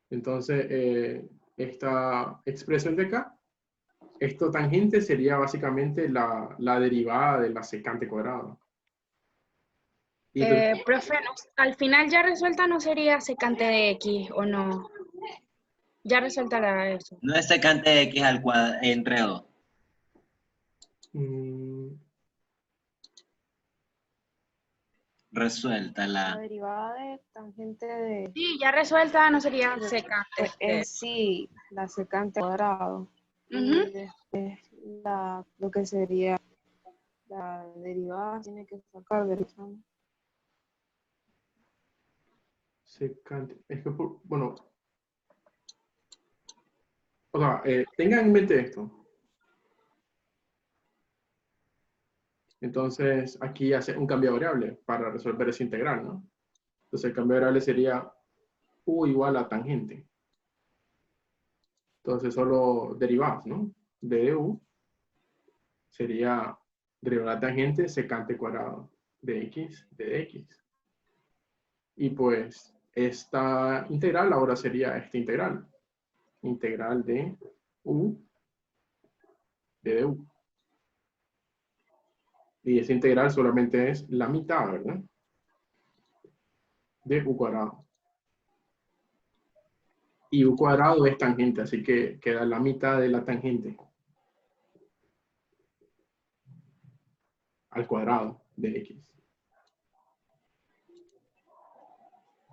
Entonces, esta expresión de acá, esto tangente sería básicamente la derivada de la secante cuadrada. Y entonces, Profe, al final ya resuelta no sería secante de X, ¿o no? Ya resuelta eso. No es secante de x al cuadrado entre 2. mm, Resuelta La la... derivada de tangente de Sí, ya resuelta no sería secante. pues, en sí la secante cuadrado. Ujú. Y después lo que sería la derivada tiene que sacar de la secante, es que, bueno, o sea, tengan en mente esto. Entonces, aquí hace un cambio de variable para resolver ese integral, ¿no? Entonces, el cambio de variable sería u igual a tangente. Entonces, solo derivadas, ¿no? De u sería derivada tangente secante cuadrado de x de x. Y pues, esta integral ahora sería esta integral. Integral de u de du. Y esa integral solamente es la mitad, ¿verdad? De u cuadrado. Y u cuadrado es tangente, así que queda la mitad de la tangente al cuadrado de x.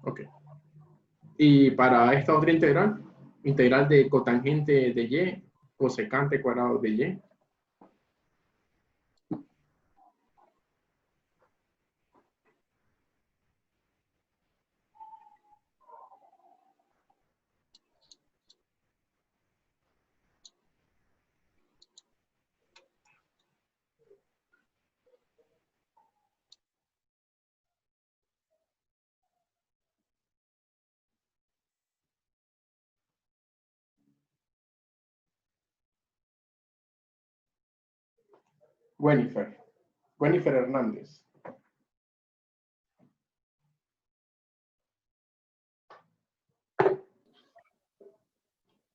Ok. Y para esta otra integral, integral de cotangente de y, cosecante cuadrado de y. Wennifer Hernández.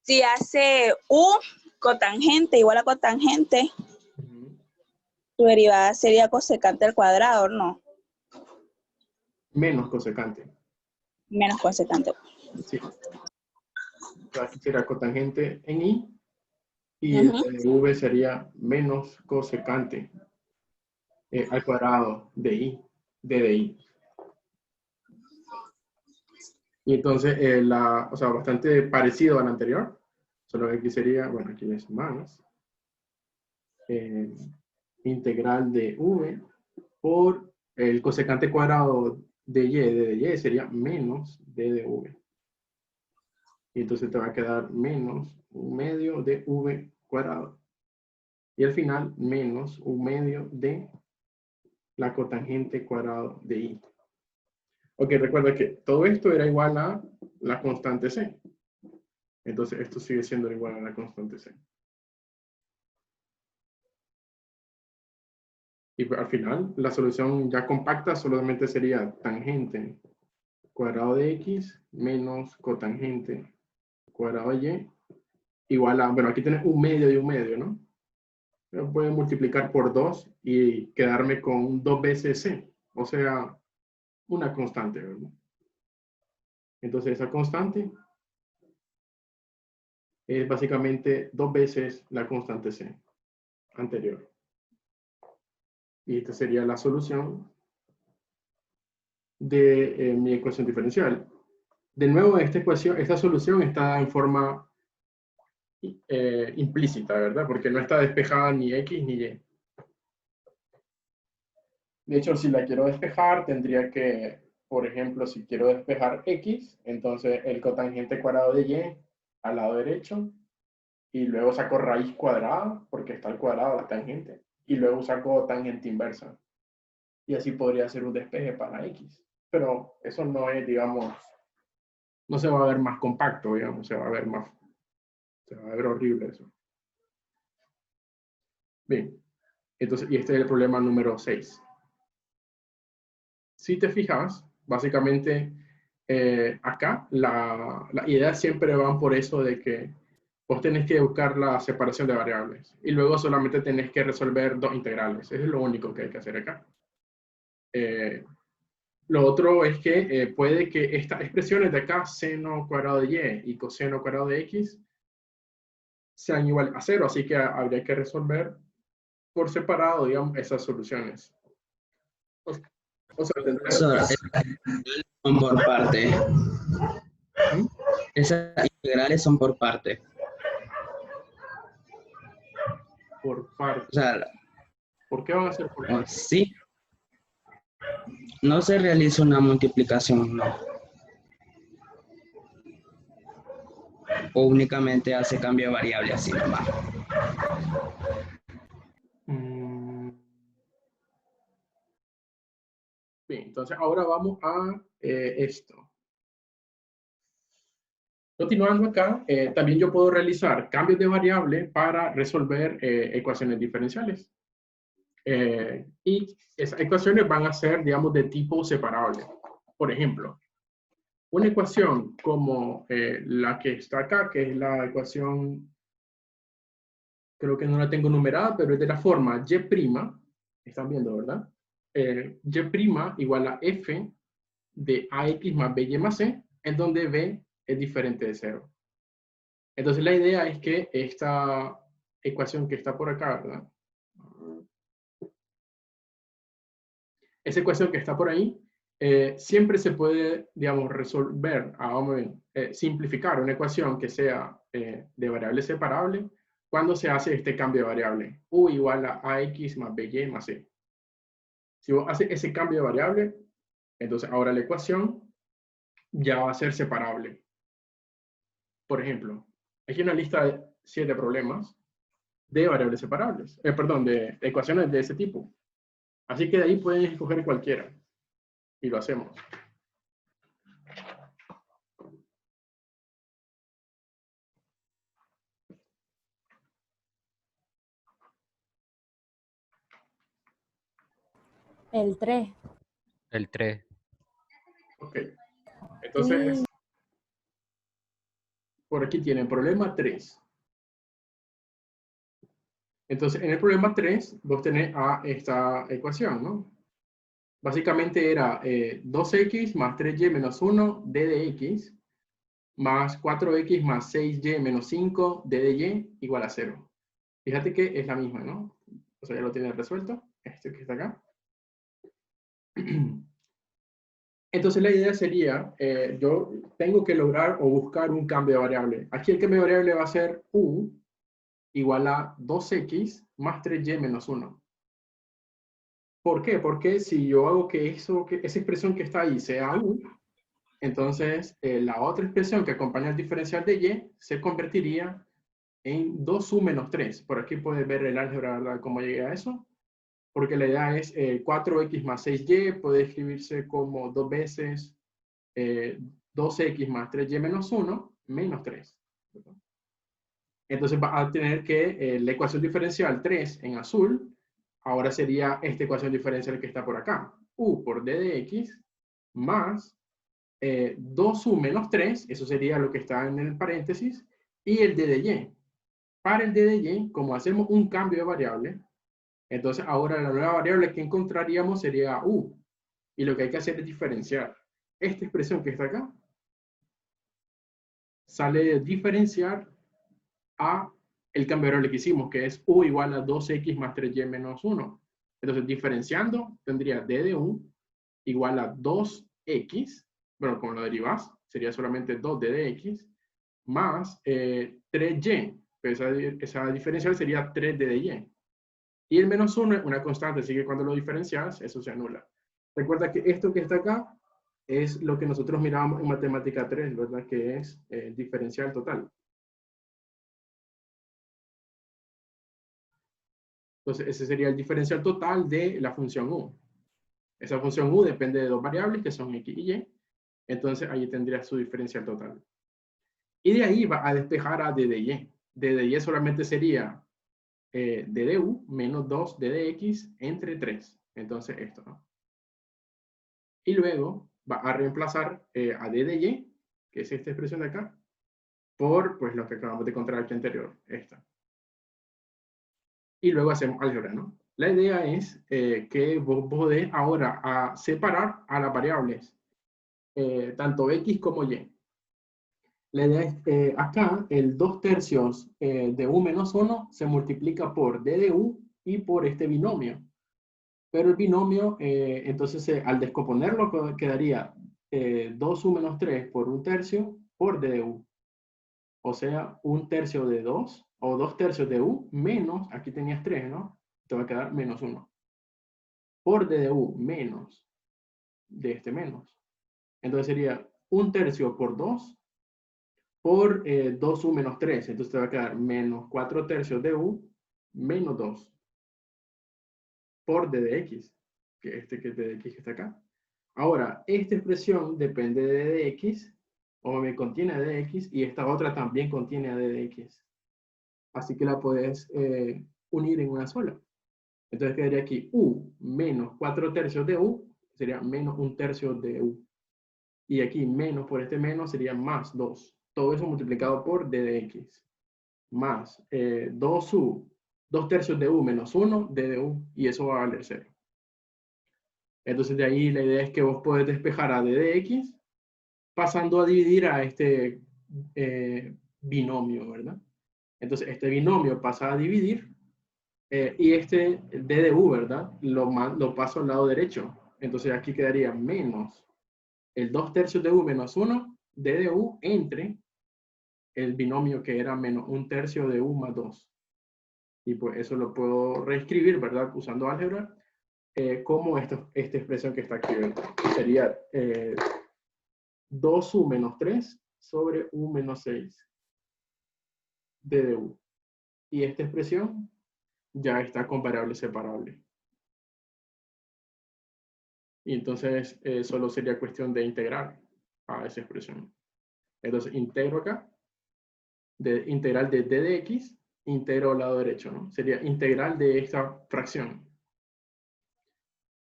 Si hace U cotangente igual a cotangente, tu derivada sería cosecante al cuadrado, ¿no? Menos cosecante. Menos cosecante. Sí. Aquí será cotangente en y Y el d de v sería menos cosecante al cuadrado de i, d de i. Y entonces, o sea, bastante parecido al anterior, solo que aquí sería, bueno, aquí es más, integral de v por el cosecante cuadrado de y sería menos d de v. Y entonces te va a quedar menos 1/2 de v cuadrado. Y al final, menos 1/2 de la cotangente cuadrado de i. Ok, recuerda que todo esto era igual a la constante c. Entonces esto sigue siendo igual a la constante c. Y al final, la solución ya compacta solamente sería tangente cuadrado de x menos cotangente cuadrado de y igual a, bueno, aquí tienes 1/2 y 1/2, ¿no? Pero puedo multiplicar por 2 y quedarme con 2 veces c, o sea, una constante, ¿verdad? Entonces esa constante es básicamente 2 veces la constante c anterior. Y esta sería la solución de mi ecuación diferencial. De nuevo, esta solución está en forma implícita, ¿verdad? Porque no está despejada ni x ni y. De hecho, si la quiero despejar, tendría que, por ejemplo, si quiero despejar x, entonces el cotangente cuadrado de y al lado derecho, y luego saco raíz cuadrada, porque está al cuadrado la tangente, y luego saco tangente inversa. Y así podría ser un despeje para x. Pero eso no es, digamos, no se va a ver más compacto, digamos, se va a ver horrible eso. Bien, entonces, y este es el problema número 6. Si te fijas, básicamente, acá, las ideas siempre van por eso de que vos tenés que buscar la separación de variables. Y luego solamente tenés que resolver dos integrales. Eso es lo único que hay que hacer acá. Lo otro es que puede que estas expresiones de acá, seno cuadrado de y coseno cuadrado de x, sean igual a 0. Así que habría que resolver por separado, digamos, esas soluciones. O sea, Esas son por parte. Esas integrales son por parte. Por parte. O sea, ¿por qué van a ser por parte? Sí. No se realiza una multiplicación, no. O únicamente hace cambio de variable así nomás. Bien, entonces ahora vamos a esto. Continuando acá, también yo puedo realizar cambios de variable para resolver ecuaciones diferenciales. Y esas ecuaciones van a ser, digamos, de tipo separable. Por ejemplo, una ecuación como la que está acá, que es la ecuación, creo que no la tengo numerada, pero es de la forma y', están viendo, ¿verdad? Y' igual a f de ax más by más c, en donde b es diferente de 0. Entonces la idea es que esta ecuación que está por acá, ¿verdad? Esa ecuación que está por ahí, siempre se puede, digamos, resolver, simplificar una ecuación que sea de variable separable cuando se hace este cambio de variable. U igual a ax más by más c. Si vos haces ese cambio de variable, entonces ahora la ecuación ya va a ser separable. Por ejemplo, aquí hay una lista de 7 problemas de variables separables, de ecuaciones de ese tipo. Así que de ahí pueden escoger cualquiera. Y lo hacemos. El 3. El 3. Ok. Entonces, por aquí tienen problema 3. Entonces, en el problema 3, vos tenés esta ecuación, ¿no? Básicamente era 2x más 3y menos 1 d de x más 4x más 6y menos 5 d de y igual a 0. Fíjate que es la misma, ¿no? O sea, ya lo tiene resuelto, este que está acá. Entonces la idea sería, yo tengo que lograr o buscar un cambio de variable. Aquí el cambio de variable va a ser u igual a 2x más 3y menos 1. ¿Por qué? Porque si yo hago que esa expresión que está ahí sea u, entonces la otra expresión que acompaña el diferencial de y se convertiría en 2u menos 3. Por aquí puedes ver el álgebra, ¿verdad? Cómo llegué a eso. Porque la idea es 4x más 6y puede escribirse como 2 veces 2x más 3y menos 1 menos 3. Entonces va a tener que la ecuación diferencial 3 en azul, ahora sería esta ecuación diferencial que está por acá. U por d de x más 2u menos 3, eso sería lo que está en el paréntesis, y el d de y. Para el d de y, como hacemos un cambio de variable, entonces ahora la nueva variable que encontraríamos sería u. Y lo que hay que hacer es diferenciar. Esta expresión que está acá sale de diferenciar a el cambio de variable que hicimos, que es u igual a 2x más 3y menos 1. Entonces, diferenciando, tendría d de u igual a 2x, bueno, como lo derivas, sería solamente 2d de x, más 3y. Pues esa diferencial sería 3d de y. Y el menos 1 es una constante, así que cuando lo diferencias, eso se anula. Recuerda que esto que está acá es lo que nosotros mirábamos en matemática 3, ¿verdad? Que es diferencial total. Entonces, ese sería el diferencial total de la función u. Esa función u depende de dos variables, que son x y y. Entonces, ahí tendría su diferencial total. Y de ahí va a despejar a d de y. D de y solamente sería d de u menos 2 d de x entre 3. Entonces, esto, ¿no? Y luego va a reemplazar a d de y, que es esta expresión de acá, por pues, lo que acabamos de encontrar aquí anterior, esta. Y luego hacemos álgebra, ¿no? La idea es que vos podés ahora separar a las variables, tanto x como y. La idea es que acá el 2/3 de u menos 1 se multiplica por d de u y por este binomio. Pero el binomio, entonces al descomponerlo quedaría 2u menos 3 por 1/3 por d de u. O sea, 1/3 de 2 o 2/3 de u menos, aquí tenías 3, ¿no? Te va a quedar menos 1. Por d de u menos de este menos. Entonces sería 1/3 por 2 por 2u menos 3. Entonces te va a quedar menos 4/3 de u menos 2 por d de x, que este que es d de x que está acá. Ahora, esta expresión depende de d de x, o me contiene a d de x, y esta otra también contiene a d de x. Así que la puedes unir en una sola. Entonces quedaría aquí u menos 4/3 de u, sería menos 1/3 de u. Y aquí menos por este menos sería más 2. Todo eso multiplicado por d de x. Más 2u, 2/3 de u menos 1 d de u. Y eso va a valer 0. Entonces de ahí la idea es que vos podés despejar a d de x pasando a dividir a este binomio, ¿verdad? Entonces este binomio pasa a dividir y este d de u, ¿verdad? Lo paso al lado derecho. Entonces aquí quedaría menos el 2/3 de u menos 1 d de u entre el binomio que era menos 1/3 de u más 2. Y pues eso lo puedo reescribir, ¿verdad? Usando álgebra, como esta expresión que está aquí, ¿verdad? Sería 2u menos 3 sobre u menos 6 d de u. Y esta expresión ya está con variable separable. Y entonces solo sería cuestión de integrar a esa expresión. Entonces integro acá, integral de d de x, integro al lado derecho, ¿no? Sería integral de esta fracción.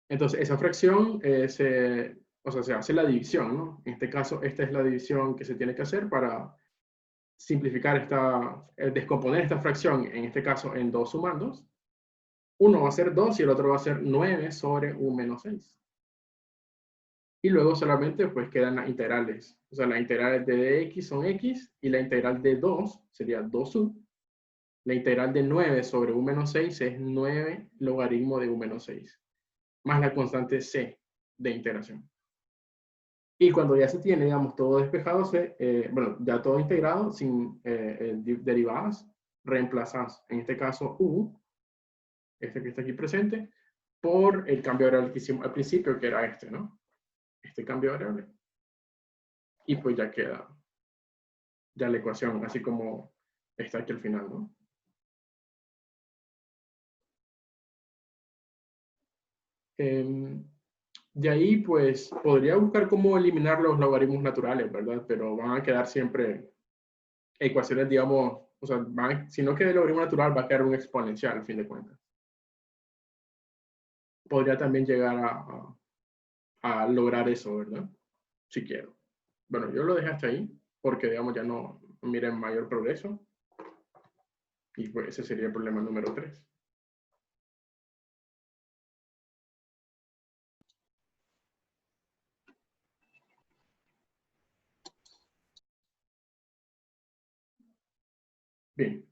Entonces esa fracción se hace la división, ¿no? En este caso, esta es la división que se tiene que hacer para simplificar descomponer esta fracción, en este caso en dos sumandos. Uno va a ser 2 y el otro va a ser 9 sobre u menos 6. Y luego solamente pues quedan las integrales. O sea, las integrales de dx son x y la integral de 2 sería 2u La integral de 9 sobre u menos 6 es 9 logaritmo de u menos 6, más la constante c de integración. Y cuando ya se tiene, digamos, todo despejado, bueno, ya todo integrado, sin derivadas, reemplazas, en este caso, u, este que está aquí presente, por el cambio variable que hicimos al principio, que era este, ¿no? Este cambio variable. Y pues ya queda ya la ecuación, así como está aquí al final, ¿no? De ahí, pues, podría buscar cómo eliminar los logaritmos naturales, ¿verdad? Pero van a quedar siempre ecuaciones, digamos, o sea, si no queda el logaritmo natural, va a quedar un exponencial, al fin de cuentas. Podría también llegar a lograr eso, ¿verdad? Si quiero. Bueno, yo lo dejé hasta ahí, porque, digamos, ya no miren mayor progreso. Y pues ese sería el problema número 3. Bien.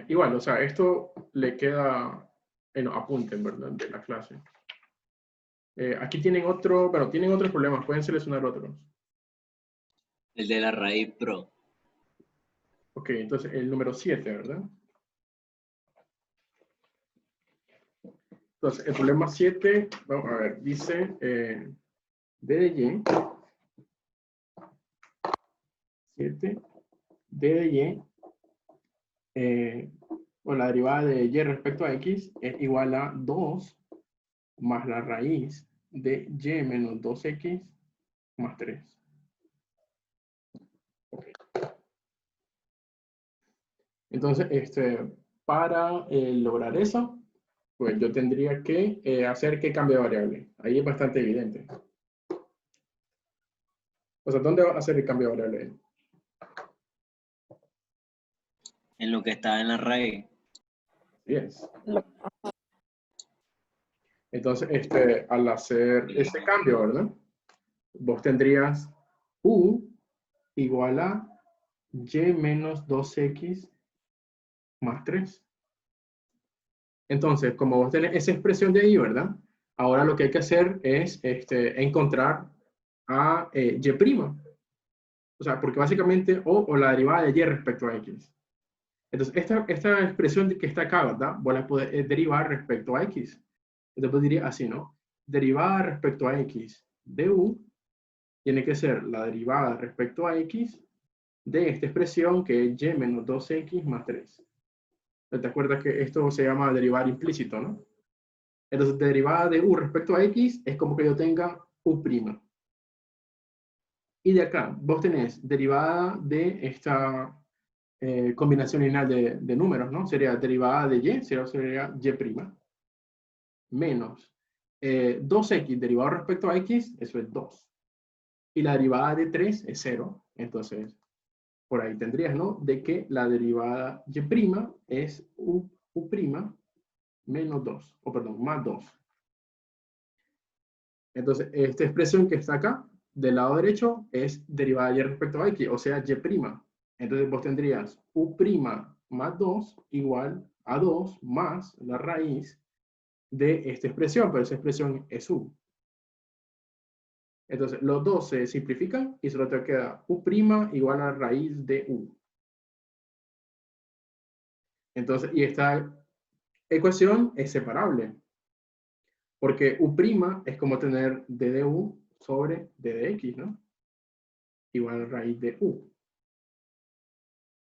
Igual, o sea, esto le queda en los apuntes, ¿verdad? De la clase. Aquí tienen tienen otros problemas, pueden seleccionar otros. El de la raíz pro. Ok, entonces el número 7, ¿verdad? Entonces, el problema 7, vamos a ver, dice d de y, 7, d de y, o la derivada de y respecto a x es igual a 2 más la raíz de y menos 2x más 3. Okay. Entonces, para lograr eso, pues yo tendría que hacer qué cambio de variable. Ahí es bastante evidente. O sea, ¿dónde va a hacer el cambio de variable? En lo que está en la raíz. Yes. Entonces, al hacer ese cambio, ¿verdad? Vos tendrías u igual a y menos 2x más 3. Entonces, como vos tenés esa expresión de ahí, ¿verdad? Ahora lo que hay que hacer es encontrar a y'. O sea, porque básicamente, o la derivada de y respecto a x. Entonces, esta expresión que está acá, ¿verdad? Vos la podés derivar respecto a x. Entonces, pues diría así, ¿no? Derivada respecto a x de u tiene que ser la derivada respecto a x de esta expresión que es y menos 2x más 3. ¿Te acuerdas que esto se llama derivar implícito, no? Entonces, derivada de u respecto a x es como que yo tenga u'. Y de acá, vos tenés derivada de esta combinación lineal de números, ¿no? Sería derivada de y, sería y', menos 2x derivado respecto a x, eso es 2. Y la derivada de 3 es 0. Entonces, por ahí tendrías, ¿no? De que la derivada y' es u' menos 2, o perdón, más 2. Entonces, esta expresión que está acá, del lado derecho, es derivada de y respecto a x, o sea, y'. Entonces, vos tendrías u' más 2 igual a 2 más la raíz de esta expresión, pero esa expresión es u. Entonces, los dos se simplifican y solo te queda u' igual a la raíz de u. Entonces, y esta ecuación es separable, porque u' es como tener d de u sobre d de x, ¿no? Igual a la raíz de u.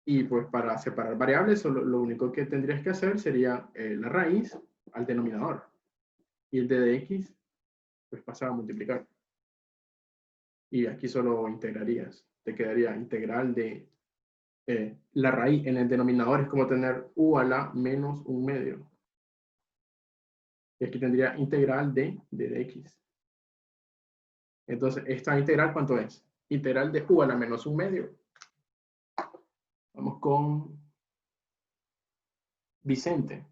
Y pues para separar variables, lo único que tendrías que hacer sería la raíz al denominador. Y el d de x, pues pasa a multiplicar. Y aquí solo integrarías. Te quedaría integral de la raíz en el denominador es como tener u a la menos un medio. Y aquí tendría integral de d de x. Entonces, ¿esta integral cuánto es? Integral de u a la menos un medio. Vamos con Vicente.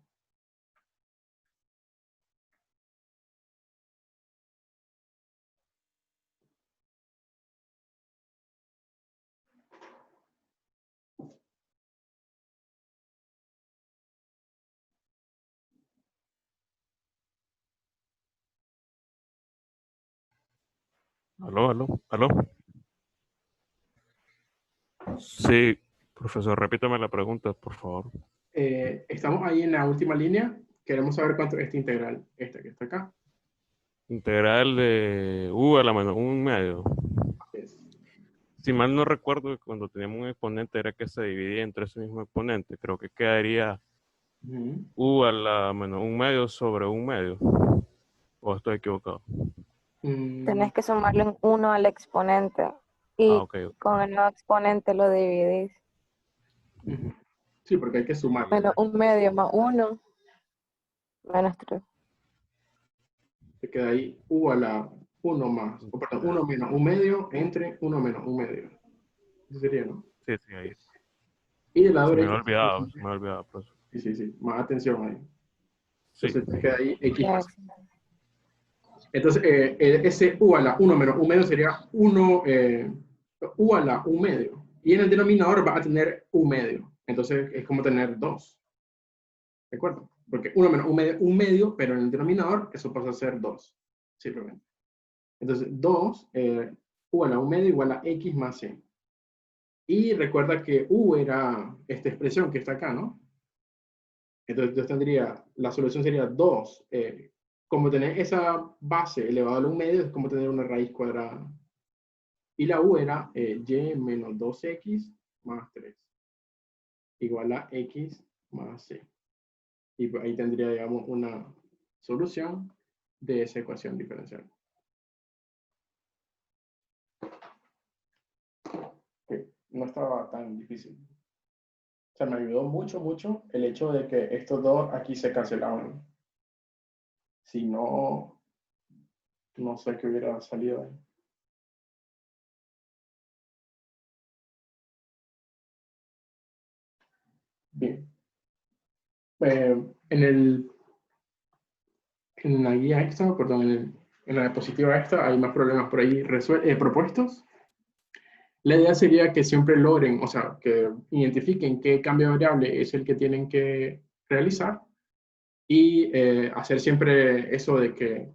Aló, aló, aló. Sí, profesor, repítame la pregunta, por favor. Estamos ahí en la última línea. Queremos saber cuánto es esta integral, esta que está acá. Integral de u a la menos un medio. Es, Si mal no recuerdo, cuando teníamos un exponente era que se dividía entre ese mismo exponente. Creo que quedaría ujú. u a la menos un medio sobre un medio. ¿O estoy equivocado? Tenés que sumarle un 1 al exponente Ah, y ok. con el nuevo exponente lo dividís. Ujú. Sí, porque hay que sumarlo. Menos un medio más 1, menos 3. Te queda ahí u a la 1 más, o perdón, 1 menos un medio entre 1 menos un medio. Eso sería, ¿no? Sí, sí, ahí. Y del lado Se me había derecho, olvidado, se me había olvidado, profesor. sí, sí, sí, más atención ahí. Sí. Entonces te queda ahí x más. Entonces, ese u a la 1 menos un medio sería 1, u a la 1 medio. Y en el denominador va a tener un medio. Entonces, es como tener 2. ¿De acuerdo? Porque 1 menos un medio, pero en el denominador eso pasa a ser 2. Simplemente. Entonces, 2, u a la 1 medio igual a x más c. Y recuerda que u era esta expresión que está acá, ¿no? Entonces, yo tendría, la solución sería 2. Como tener esa base elevado a un medio, es como tener una raíz cuadrada. Y la u era y menos 2x más 3, igual a x más c. Y ahí tendría, digamos, una solución de esa ecuación diferencial. No estaba tan difícil. O sea, me ayudó mucho, mucho el hecho de que estos dos aquí se cancelaban. Si no, no sé qué hubiera salido ahí. Bien. En la guía extra, perdón, en la diapositiva extra hay más problemas por ahí propuestos. La idea sería que siempre logren, o sea, que identifiquen qué cambio de variable es el que tienen que realizar y hacer siempre eso de que,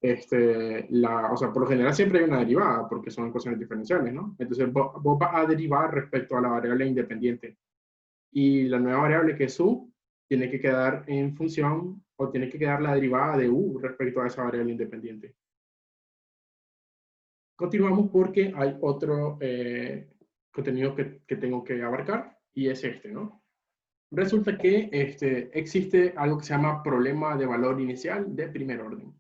o sea, por lo general siempre hay una derivada porque son ecuaciones diferenciales, ¿no? Entonces vos vas a derivar respecto a la variable independiente y la nueva variable que es u tiene que quedar en función o tiene que quedar la derivada de u respecto a esa variable independiente. Continuamos porque hay otro contenido que tengo que abarcar y es este, ¿no? Resulta que existe algo que se llama problema de valor inicial de primer orden.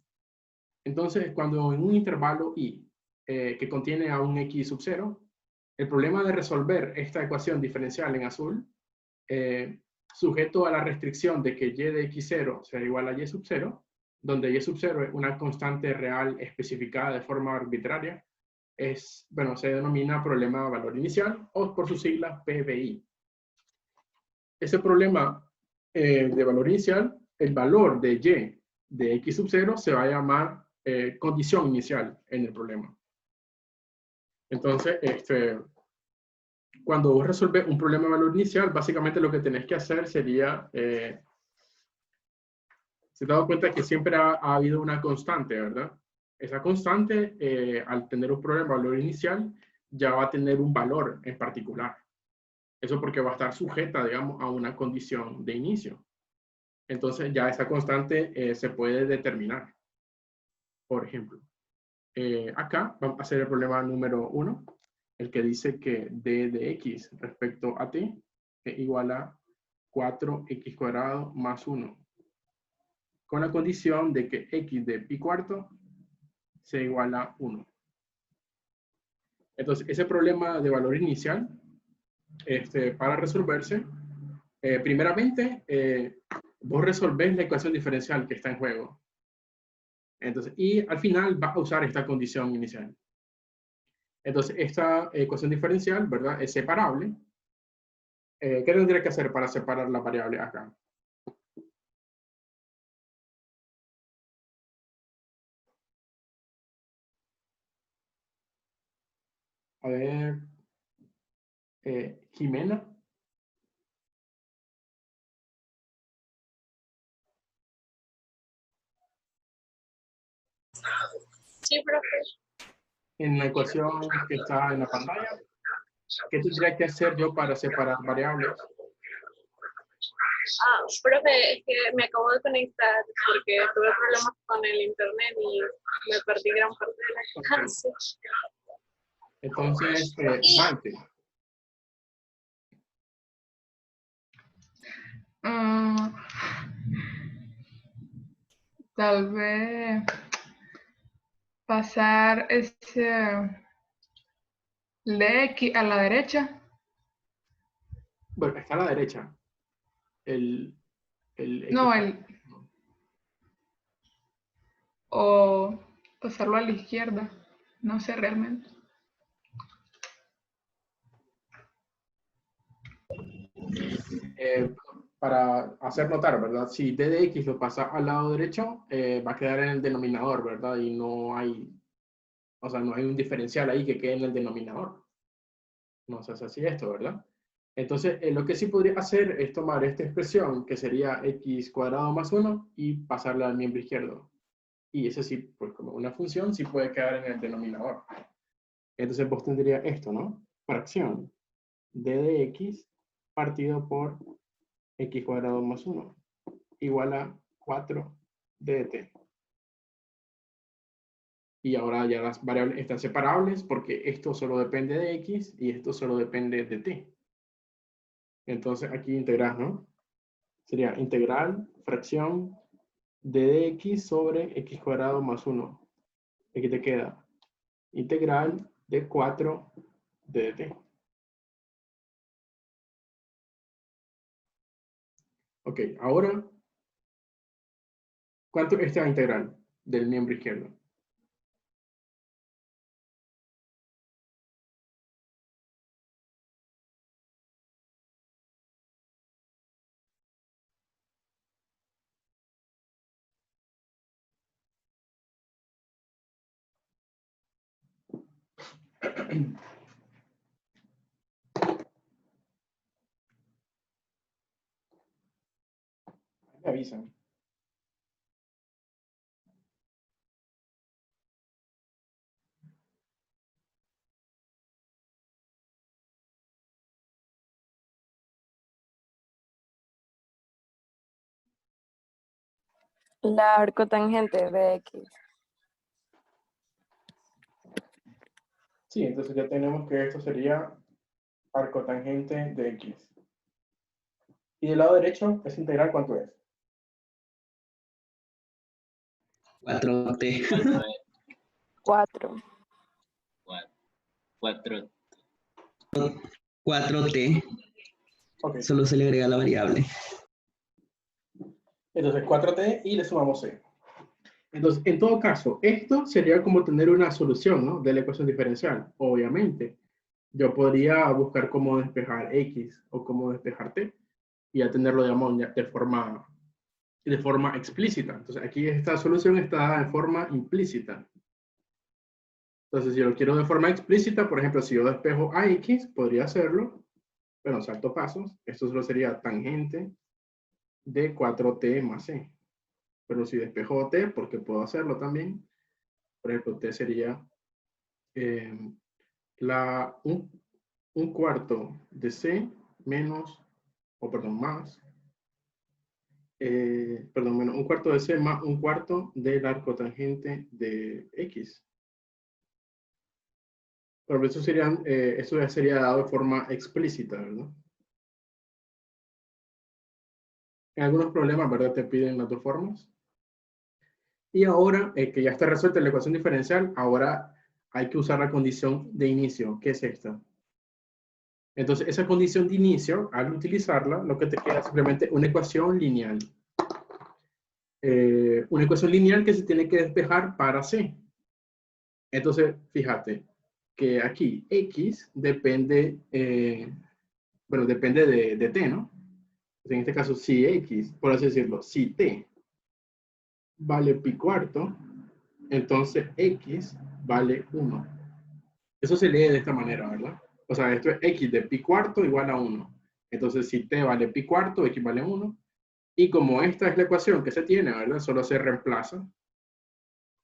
Entonces, cuando en un intervalo i que contiene a un x sub 0, el problema de resolver esta ecuación diferencial en azul, sujeto a la restricción de que y de x0 sea igual a y sub 0, donde y sub 0 es una constante real especificada de forma arbitraria, bueno, se denomina problema de valor inicial o por sus siglas PVI. Ese problema de valor inicial, el valor de y de x sub 0 se va a llamar condición inicial en el problema. Entonces, cuando vos resolves un problema de valor inicial, básicamente lo que tenés que hacer sería, se te ha dado cuenta que siempre ha habido una constante, ¿verdad? Esa constante, al tener un problema de valor inicial, ya va a tener un valor en particular. Eso porque va a estar sujeta, digamos, a una condición de inicio. Entonces ya esa constante se puede determinar. Por ejemplo, acá vamos a hacer el problema número 1, el que dice que d de x respecto a t es igual a 4x cuadrado más 1, con la condición de que x de pi cuarto sea igual a 1. Entonces, ese problema de valor inicial, para resolverse, primeramente, vos resolvés la ecuación diferencial que está en juego. Entonces, y al final vas a usar esta condición inicial. Entonces, esta ecuación diferencial, ¿verdad? Es separable. ¿Qué tendría que hacer para separar la variable acá? A ver, Jimena. Sí, profe. en la ecuación que está en la pantalla, ¿qué tendría que hacer yo para separar variables? Profe, es que me acabo de conectar porque tuve problemas con el internet y me perdí gran parte de la clase. Entonces, Maite. Tal vez pasar ese de X a la derecha. Bueno, está a la derecha. No, o pasarlo a la izquierda. No sé realmente. Para hacer notar, ¿verdad? Si d de x lo pasa al lado derecho, va a quedar en el denominador, ¿verdad? Y no hay, o sea, no hay un diferencial ahí que quede en el denominador. No se hace así esto, ¿verdad? Entonces, lo que sí podría hacer es tomar esta expresión, que sería x cuadrado más 1, y pasarla al miembro izquierdo. Y ese sí, pues como una función, sí puede quedar en el denominador. Entonces vos tendrías esto, ¿no? Fracción d de x partido por x cuadrado más 1 igual a 4 d de t. Y ahora ya las variables están separables porque esto solo depende de x y esto solo depende de t. Entonces aquí integras, ¿no? Sería integral fracción d de x sobre x cuadrado más 1. Aquí te queda integral de 4 d de t. Ok, ahora, ¿cuánto es esta integral del miembro izquierdo? Me avisan. La arcotangente de X. Sí, entonces ya tenemos que esto sería arcotangente de x. Y del lado derecho, esa integral, ¿cuánto es? 4t. 4. 4t. Ok. Solo se le agrega la variable. Entonces 4t y le sumamos c. Entonces, en todo caso, esto sería como tener una solución, ¿no? De la ecuación diferencial. Obviamente, yo podría buscar cómo despejar x o cómo despejar t y ya tenerlo, digamos, de forma explícita. Entonces, aquí esta solución está en forma implícita. Entonces, si yo lo quiero de forma explícita, por ejemplo, si yo despejo a x, podría hacerlo, pero salto pasos. Esto solo sería tangente de 4t más c. Pero si despejo t, porque puedo hacerlo también, por ejemplo, t sería un cuarto de c menos, más, menos un cuarto de c más un cuarto del arcotangente de x. Pero eso ya sería dado de forma explícita, ¿verdad? En algunos problemas, ¿verdad? Te piden las dos formas. Y ahora, que ya está resuelta la ecuación diferencial, ahora hay que usar la condición de inicio. ¿Qué es esta? Entonces, esa condición de inicio, al utilizarla, lo que te queda es simplemente una ecuación lineal. Una ecuación lineal que se tiene que despejar para c. Entonces, fíjate que aquí x depende, depende de t, ¿no? Entonces, en este caso, si x, por así decirlo, si t vale pi cuarto, entonces x vale 1. Eso se lee de esta manera, ¿verdad? O sea, esto es x de pi cuarto igual a 1. Entonces, si t vale pi cuarto, x vale 1. Y como esta es la ecuación que se tiene, ¿verdad? Solo se reemplaza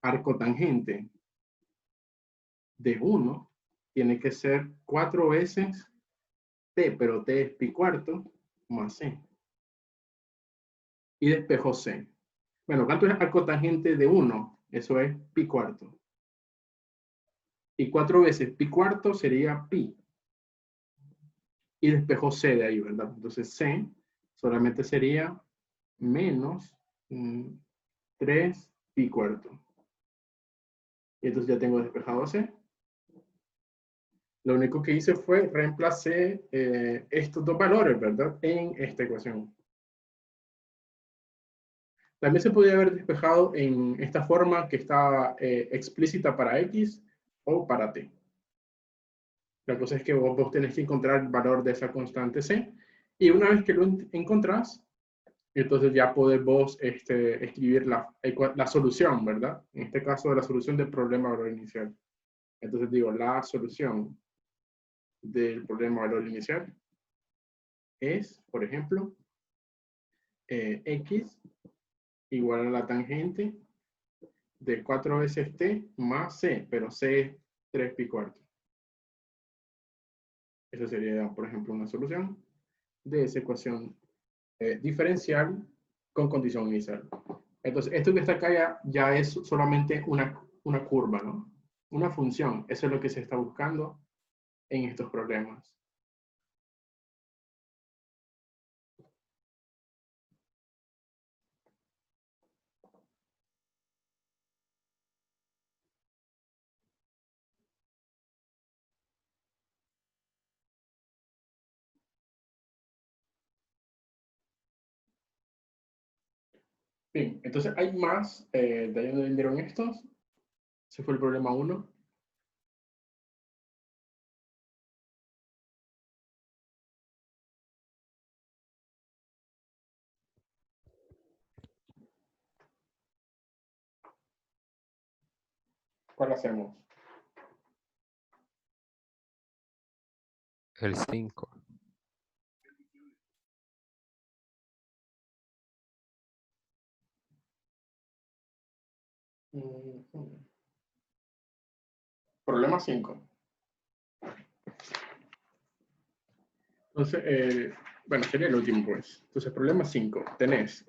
arcotangente de 1 tiene que ser 4 veces t, pero t es pi cuarto, más c. Y despejo c. Bueno, ¿cuánto es arco tangente de 1? Eso es pi cuarto. Y 4 veces pi cuarto sería pi. Y despejo c de ahí, ¿verdad? Entonces c solamente sería menos 3 pi cuarto. Y entonces ya tengo despejado c. Lo único que hice fue reemplacé estos dos valores, ¿verdad? En esta ecuación. También se podría haber despejado en esta forma que está explícita para x o para t. La cosa es que vos tenés que encontrar el valor de esa constante c. Y una vez que lo encontrás, entonces ya podés vos escribir la solución, ¿verdad? En este caso, la solución del problema de valor inicial. Entonces digo, la solución del problema de valor inicial es, por ejemplo, x igual a la tangente de 4 veces t más c, pero c es 3 pi cuarto. Esa sería, por ejemplo, una solución de esa ecuación diferencial con condición inicial. Entonces, esto que está acá ya es solamente una curva, ¿no? Una función. Eso es lo que se está buscando en estos problemas. Bien, entonces hay más. ¿De ahí donde vendieron estos? Ese fue el problema 1. ¿Cuál hacemos? El 5. Problema 5. Entonces, bueno, sería el último, pues. Entonces, problema 5. Tenés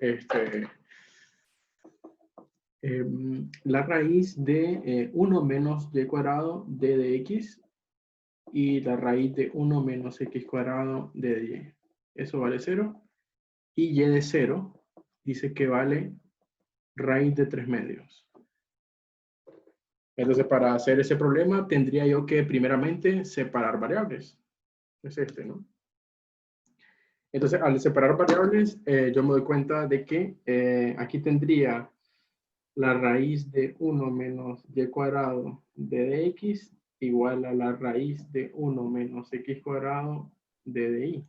la raíz de 1 menos y cuadrado d de x y la raíz de 1 menos x cuadrado d de y. Eso vale 0. Y y de 0 dice que vale raíz de 3 medios. Entonces, para hacer ese problema, tendría yo que primeramente separar variables. Es este, ¿no? Entonces, al separar variables, yo me doy cuenta de que aquí tendría la raíz de 1 menos y cuadrado de x igual a la raíz de 1 menos x cuadrado de y.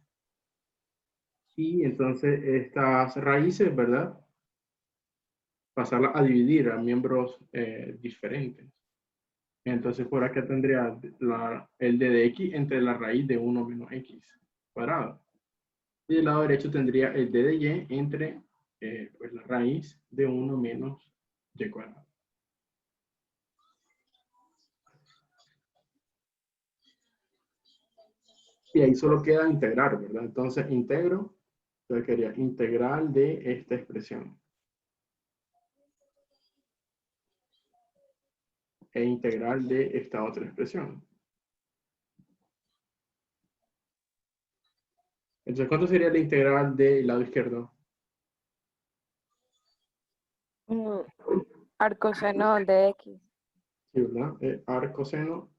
Y entonces estas raíces, ¿verdad? Pasarlas a dividir a miembros diferentes. Entonces por acá tendría el d de x entre la raíz de 1 menos x cuadrado. Y del lado derecho tendría el d de y entre pues la raíz de 1 menos y cuadrado. Y ahí solo queda integrar, ¿verdad? Entonces integro, yo quería integral de esta expresión. E integral de esta otra expresión. Entonces, ¿cuánto sería la integral del lado izquierdo? Arcoseno de x. Sí, ¿verdad? Arcoseno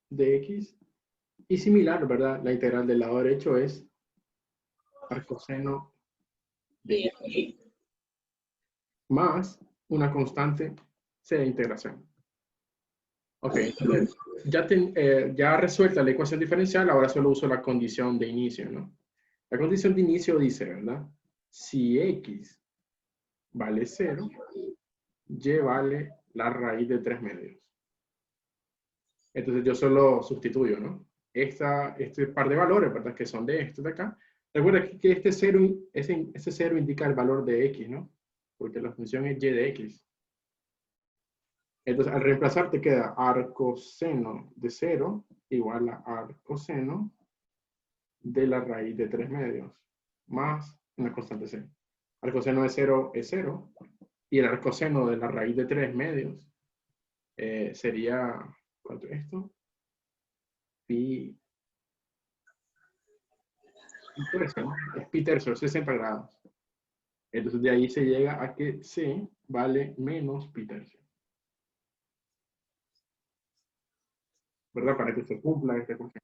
de x. Y similar, ¿verdad? La integral del lado derecho es arcoseno de y. Más una constante c de integración. Ok, entonces ya resuelta la ecuación diferencial, ahora solo uso la condición de inicio, ¿no? La condición de inicio dice, ¿verdad? Si x vale 0, y vale la raíz de 3 medios. Entonces yo solo sustituyo, ¿no? Este par de valores, ¿verdad? Que son de estos de acá. Recuerda que ese 0 indica el valor de x, ¿no? Porque la función es y de x. Entonces, al reemplazar te queda arcoseno de 0 igual a arcoseno de la raíz de 3 medios, más una constante c. Arcoseno de 0 es 0, y el arcoseno de la raíz de 3 medios sería, ¿cuánto es esto? Pi tercio, ¿no? Es pi tercio, 60 grados. Entonces de ahí se llega a que c vale menos pi tercio. ¿Verdad? Para que se cumpla esta ecuación.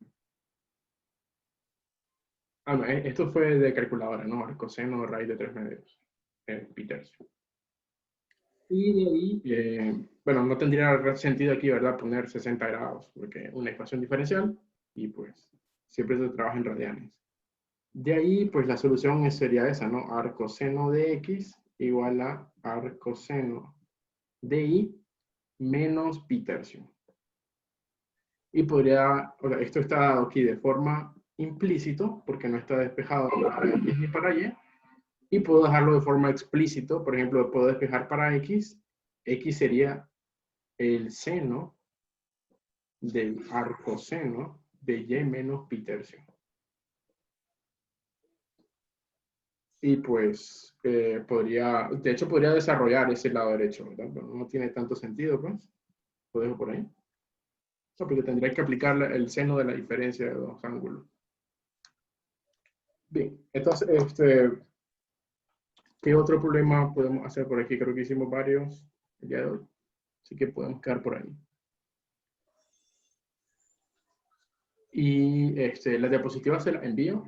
Ah, no, esto fue de calculadora, ¿no? Arcoseno de raíz de 3 medios. Pi tercio. Y de ahí, bueno, no tendría sentido aquí, ¿verdad? Poner 60 grados, porque una ecuación diferencial, y pues siempre se trabaja en radianes. De ahí, pues la solución sería esa, ¿no? Arcoseno de x igual a arcoseno de y menos pi tercio. Y podría, o sea, esto está dado aquí de forma implícito, porque no está despejado ni para x ni para y. Y puedo dejarlo de forma explícito, por ejemplo, puedo despejar para x. X sería el seno del arcoseno de y menos pi tercio. Y pues podría, de hecho podría desarrollar ese lado derecho, ¿verdad? Pero no tiene tanto sentido, pues. Lo dejo por ahí. No, porque tendría que aplicar el seno de la diferencia de dos ángulos. Bien, entonces, ¿qué otro problema podemos hacer por aquí? Creo que hicimos varios el día de hoy. Así que podemos quedar por ahí. Y la diapositiva se la envío.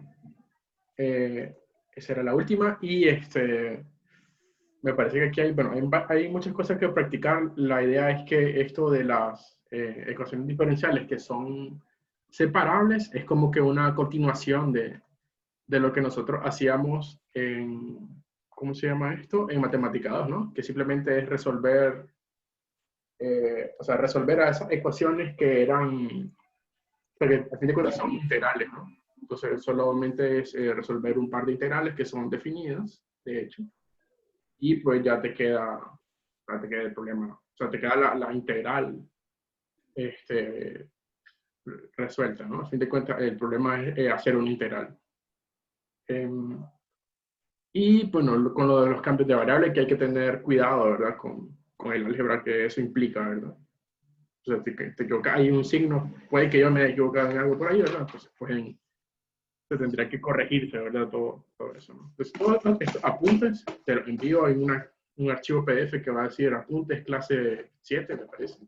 Esa era la última. Y me parece que aquí hay, bueno, hay muchas cosas que practicar. La idea es que esto de las ecuaciones diferenciales que son separables es como que una continuación de lo que nosotros hacíamos en, ¿cómo se llama esto? En Matemática 2, ¿no? Que simplemente es resolver, o sea, resolver a esas ecuaciones que eran, porque a fin de cuentas son integrales, ¿no? Entonces solamente es resolver un par de integrales que son definidas, de hecho, y pues ya te queda el problema, o sea, te queda la integral resuelta, ¿no? A fin de cuentas el problema es hacer una integral. Y bueno, con lo de los cambios de variable que hay que tener cuidado, ¿verdad? Con el álgebra que eso implica, ¿verdad? O sea, si te equivocas, hay un signo, puede que yo me haya equivocado en algo por ahí, ¿verdad? Entonces, pues se tendría que corregirse, ¿verdad? Todo eso, ¿no? Entonces, todos estos apuntes te los envío en un archivo PDF que va a decir apuntes clase 7, me parece.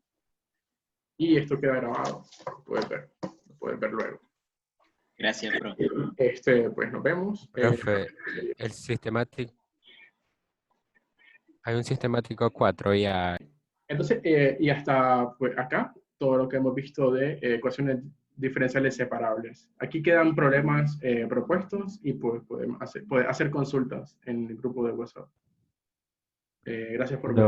Y esto queda grabado, lo puedes ver luego. Gracias, bro. Pues nos vemos. Profe, el sistemático, hay un sistemático 4 ya. Entonces, y hasta pues, acá, todo lo que hemos visto de ecuaciones diferenciales separables. Aquí quedan problemas propuestos y pues podemos hacer consultas en el grupo de WhatsApp. Gracias por ver.